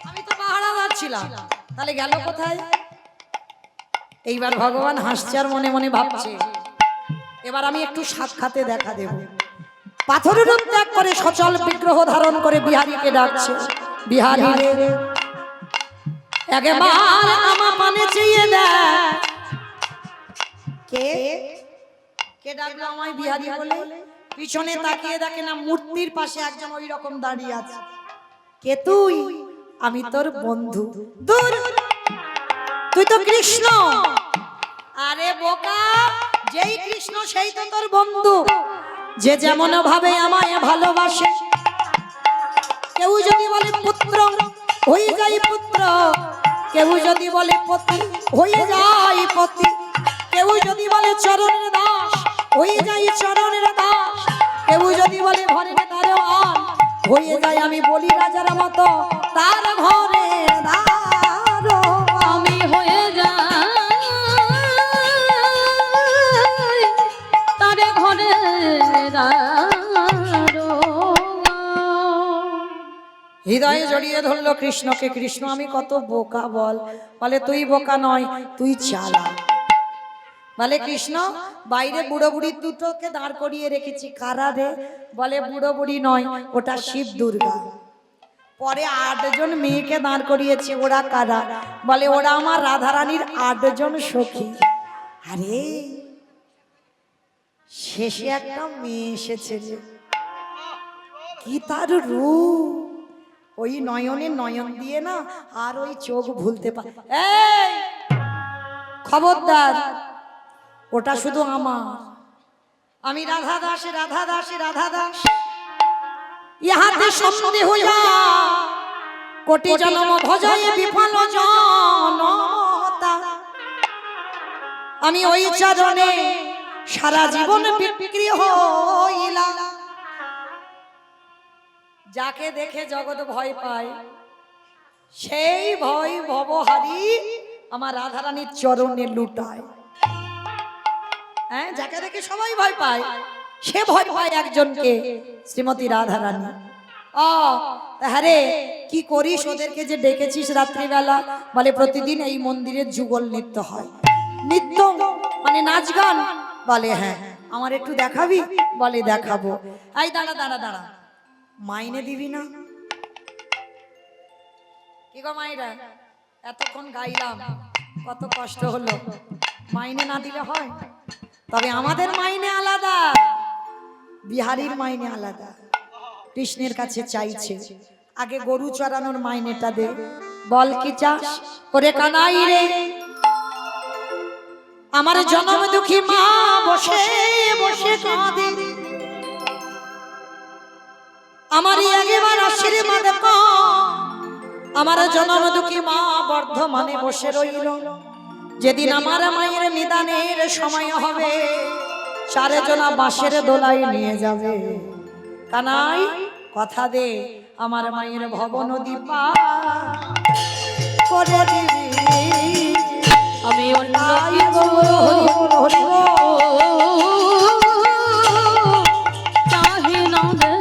আমি তো পাহারা যাচ্ছিলাম, তাহলে গেল কোথায়? এইবার ভগবান হাসছে আর মনে মনে ভাবছে এবার আমি একটু সাক্ষাতে দেখা দেব। পাথরের রূপ ত্যাগ করে সচল বিগ্রহ ধারণ করে বিহারীকে ডাকছে, বিহারী রে একবার আমার পানে চেয়ে দেখ। কে কে ডাকলো আমায় বিহারী বলে? পিছনে তাকিয়ে দেখে না মূর্তির পাশে একজন ওই রকম দাঁড়িয়ে আছে। কে তুই? আমি তোর বন্ধু। দূর, তুই তো কৃষ্ণ। আরে বোকা, যেই কৃষ্ণ সেই তো তোর বন্ধু। যে যেমন ভাবে আমায় ভালোবাসে, কেউ যদি বলে পুত্র হয়ে যাই পুত্র, কেউ যদি বলে পতি হয়ে যাই পতি, কেউ যদি বলে চরণের দাস হয়ে যাই চরণের দাস, কেউ যদি বলে ঘরের দারোয়ান হয়ে যাই আমি বলি রাজার মতো তার ঘরে আমি হয়ে যাই তারে ঘরে হৃদয়ে জড়িয়ে ধরলো কৃষ্ণকে। কৃষ্ণ আমি কত বোকা বল? বলে তুই বোকা নয়, তুই চালাক। বলে কৃষ্ণ বাইরে বুড়ো বুড়ি দুটোকে দাঁড় করিয়ে রেখেছি, কারা রে? বলে বুড়ো বুড়ি নয়, ওটা শিব দুর্গা। পরে 8 জন মেয়েকে দাঁড় করিয়েছি, ওরা কারা? বলে ওরা আমার রাধারানীর 8 জন সখী। আরে শেষে একটা মেয়ে এসেছে যে, কি তার রূপ! ওই নয়নে নয়ন দিয়ে না আর ওই চোখ ভুলতে পারে। এই খবরদার, ওটা শুধু আমার। আমি রাধা দাস, রাধা দাস, রাধা দাস। ইহাতে সন্দেহ হইয়া কোটি জন্ম ভজায় বিফল জনতা। আমি ওই চরণে সারা জীবন বিক্রি হইলাম। যাকে দেখে জগৎ ভয় পায়, সেই ভয় ভবহারী আমার রাধারানীর চরণে লুটায়। হ্যাঁ, যাকে দেখে সবাই ভয় পায়, সে ভয় পায় একজনকে, শ্রীমতী রাধারানী। হ্যাঁ রে, কি করিস? ওদেরকে যে ডেকেছিস রাত্রিবেলা। বলে প্রতিদিন এই মন্দিরে যুগল নৃত্য হয়। নৃত্য মানে নাচ গান? বলে হ্যাঁ। আমার একটু দেখাবি? বলে দেখাবো। এই দাঁড়া দাঁড়া দাঁড়া, মাইনে দিবি না? কি গো মাইরা, এতক্ষণ গাইলাম, কত কষ্ট হলো, মাইনে না দিলে হয়? তবে আমাদের মাইনে আলাদা, বিহারীর মাইনে আলাদা। কৃষ্ণের কাছে চাইছে আগে গরু চড়ানোর মাইনেটা দে। বল কি চাস? ওরে কানাই রে, আমার জনম দুঃখী মা বসে বসে কাঁদে, আমারই একবার আশীর্বাদ কর। আমার জনম দুঃখী মা বর্ধমানে বসে রইল, যেদিন আমার মায়ের নিদানের সময় হবে, চারজনা বাঁশের দোলাই নিয়ে যাবে। কানাই কথা দে আমার মায়ের ভব নদী পার করে দিবি। আমি অন্য তাই কিছু গো, হরি বল, চাহি না রে,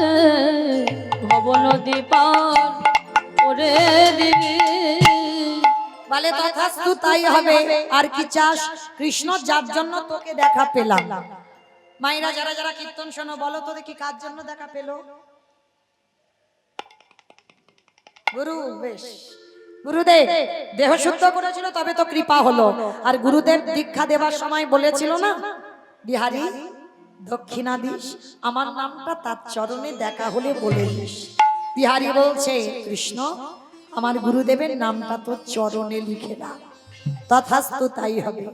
ভব নদী পার করে দিবি। বলে তথাস্তু তাই হবে। আর কি চাস? কৃষ্ণ যার জন্য তোকে দেখা পেলাম। মায়েরা যারা যারা কীর্তন শোনো বলো তো দেখি কার জন্য দেখা পেলো? গুরু, বেশ। গুরুদেব দেহ শুদ্ধ করেছিল তবে তো কৃপা হলো। আর গুরুদেব দীক্ষা দেবার সময় বলেছিল না, বিহারী দক্ষিণা দিস, আমার নামটা তার চরণে দেখা হলে বলে দিস। বিহারী বলছে, কৃষ্ণ আমার গুরুদেবের নামটা তো চরণে লিখে দাও। তথাস্তু তাই হবে।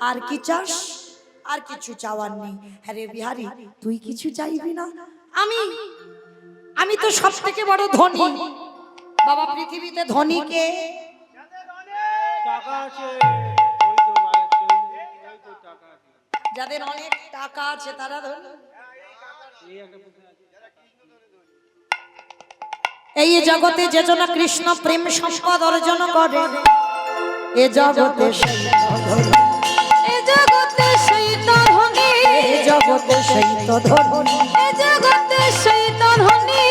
আর কি চাস? আর কিছু চাওয়ার নেই। আরে বিহারী তুই কিছু চাইবি না? আমি তো সব থেকে বড় ধনী বাবা। পৃথিবীতে ধনী কে? যাদের অনেক টাকা আছে তারা ধনী। এই জগতে যে জন কৃষ্ণ প্রেম সম্পদ অর্জন করে, এ জগতে সেই ধনী। এ জগতে সেই তো ধনী, এ জগতে সেই তো ধনী। এ জগতে সেই তো ধনী।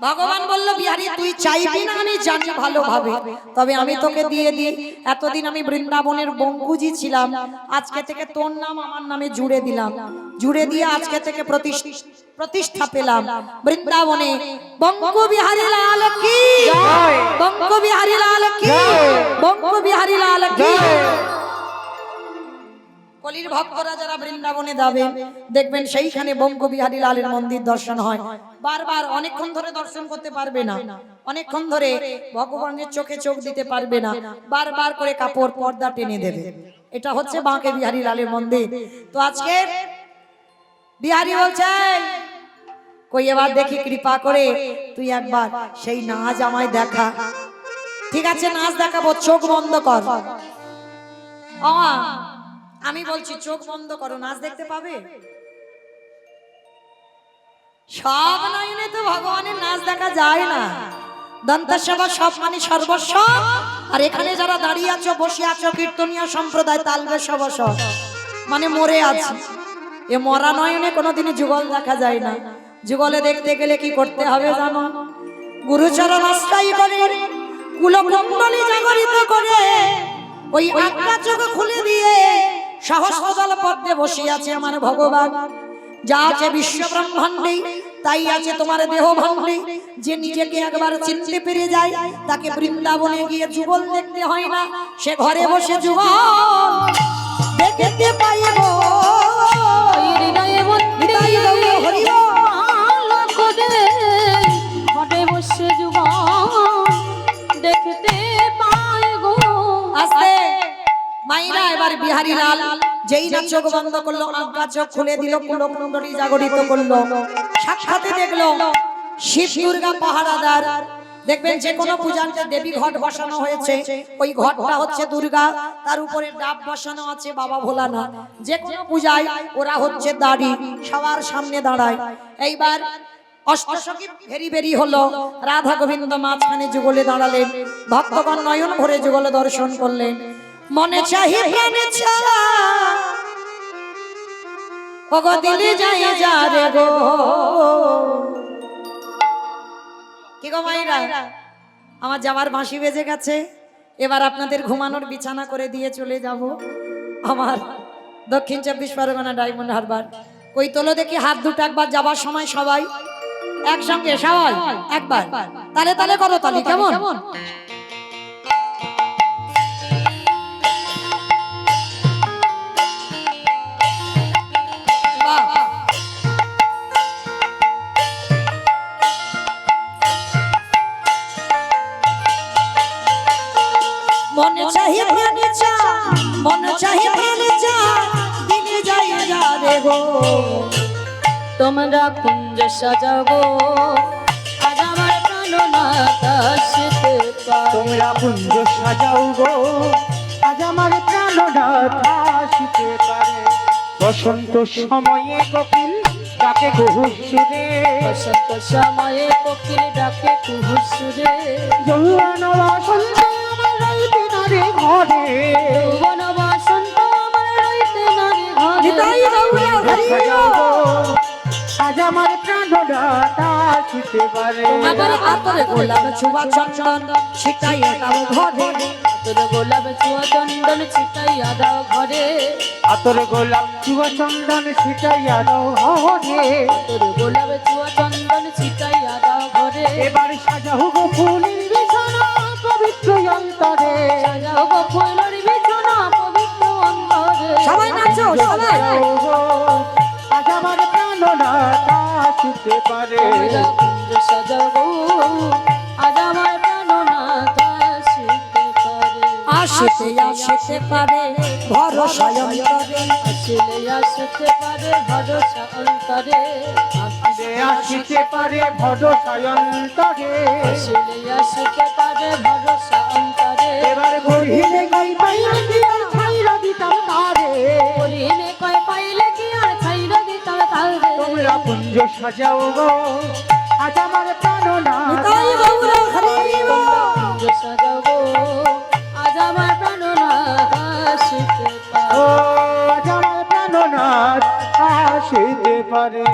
ভগবান বলল, বিহারী তুই চাইবি না আমি জানি ভালোভাবে, তবে আমি তোকে দিয়ে দিই। এতদিন আমি বৃন্দাবনের বঙ্কুজি ছিলাম, আজকে থেকে তোর নাম আমার নামে জুড়ে দিলাম। জুড়ে দিয়ে আজকে থেকে প্রতিষ্ঠা পেলাম বৃন্দাবনে। বঙ্কু বিহারী লাল কি, বঙ্কু বিহারী লাল কি, বঙ্কু বিহারী লাল কি। কলির ভক্তরা যারা বৃন্দাবনে যাবেন দেখবেন সেইখানে বঙ্কু বিহারী লালের মন্দির দর্শন হয়। বারবার অনেকক্ষণ ধরে দর্শন করতে পারবে না, অনেকক্ষণ ধরে ভগবানের চোখে চোখ দিতে পারবে না, বারবার করে কাপড় পর্দা টেনে দেবে। এটা হচ্ছে বাঁকে বিহারী লালের মন্দির। তো আজকে বিহারী বলছে, কই এবার দেখি কৃপা করে তুই একবার সেই নাচ আমায় দেখা। ঠিক আছে নাচ দেখাবো, চোখ বন্ধ কর। আমি বলছি চোখ বন্ধ করো, নাচ দেখতে পাবে। সব নয়নে তো ভগবানের নাচ দেখা যায় না। দন্তসেবা সব মানে সর্বস্ব। আর এখানে যারা দাঁড়িয়ে আছো, বসে আছো, কীর্তনীয় সম্প্রদায় তালবে সবস মানে মরে আছে। এ মরা নয়নে কোনোদিনই যুগল দেখা যায় না। যুগলে দেখতে গেলে কি করতে হবে জানো? গুরুচরণ আশ্রয় করে, কুলকুণ্ডলী জাগরিত করে, ওই আজ্ঞা চোখ খুলে দিয়ে সহস্রদল পদ্মে বসে আছে আমার ভগবান। যা আছে বিশ্ব ব্রহ্মাণ্ডে তাই আছে তোমার দেহ ভাণ্ডে। যে নিজেকে একবার চিনতে পেরে যায় তাকে বৃন্দাবনে গিয়ে যুগল দেখতে হয় না, সে ঘরে বসে যুগল দেখতে পায় গো। হৃদয়ে মন্দিরে হরি বল। আলো করে ঘরে বসে যুগল দেখতে পায় গো। আস্তে মাইরা এবার বিহারী লাল যেই না চোখ বন্ধ করলো, আজ্ঞা চোখ খুলে দিল, কুলকুণ্ডলী জাগরিত করলো। সাক্ষাতে দেখলো শিব দুর্গা পাহারাদার। দেখবেন যে কোনো পূজাতে দেবী ঘট বসানো হয়েছে, ওই ঘটটা হচ্ছে দুর্গা, তার উপরে ডাব বসানো আছে বাবা ভোলানাথ। যে কোনো পূজায় ওরা হচ্ছে দাঁড়ি, সবার সামনে দাঁড়ায়। এইবার অষ্টসখী ভেরি ভেরি হলো, রাধা গোবিন্দ মাঝখানে যুগলে দাঁড়ালেন। ভক্তগণ নয়ন ভরে যুগলে দর্শন করলেন। মনে চাহি প্রাণে চায় ওগো দিলে যায় যা রে গো। কি গো মাইরা, আমার যাওয়ার বাঁশি বেজে গেছে। এবার আপনাদের ঘুমানোর বিছানা করে দিয়ে চলে যাব আমার দক্ষিণ 24 পরগনা ডায়মন্ড হারবার। কই তোলো দেখি হাত দুটো একবার যাবার সময় সবাই একসঙ্গে, সবাই একবার তালে তালে করো তালি, কেমন? মনে চাহি প্রাণে চা, মনে চাহি প্রাণে চা, দিলে যাই যা রে গো। তোমরা কুঞ্জ সাজাবো আজ আমার প্রাণনাথ আসতে পারে। তোমরা কুঞ্জ সাজাও গো, আজ আমার প্রাণনাথ আসিতে পারে। বসন্ত সময়ে কোকিল ডাকে কুহুসুরে বসন্ত সময়ে কোকিল ডাকে কুহুসুরে যৌবন বসন্ত আমার রইতে না রে ঘরে যৌবন বসন্ত আমার রইতে নারী ঘরে নিতাই গৌরা হরি বল। আজ আমার প্রাণদাতা আসিতে পারে আমার আতরে গোলাপ ছোঁয়া চন্দন ছিটাইয়া দাও ঘরে তোর গোলাপ চুয়া চন্দন ছিটাইয়া দাও ঘরে আতর গোলাপ চুয়া চন্দন ছিটাইয়া দাও ঘরে তোর গোলাপ চুয়া চন্দন ছিটাইয়া দাও ঘরে এবার সাজাও গো ফুলের বিছানা পবিত্র অন্তরে সাজাও গো ফুলের বিছানা পবিত্র অন্তরে সবাই নাচো সবাই আজ আমার প্রাণদাতা আসিতে পারে তোমরা কুঞ্জ সাজাও গো আজ আমার প্রাণনাথ আসিতে পারে আসিতে আসিতে পারে ভরসা অন্তরে আসিলে আসিতে পারে ভরসা অন্তরে আসিতে পারে ভরসা অন্তরে আসিলে আসিতে পারে ভরসা অন্তরে এবার গহিনে গাই পাইয়া দিয়া ছাইরা দিতাম তারে বলিনে কয় পাইলে কি আর ছাইরা দিতাম তারে তোমরা কুঞ্জ সাজাও গো আজ আমার নিতাই গৌরা হরি বল। কুঞ্জ সাজাও গো আজ আমার প্রাণনাথ আসিতে পারে ও আজ আমার প্রাণনাথ আসিতে পারে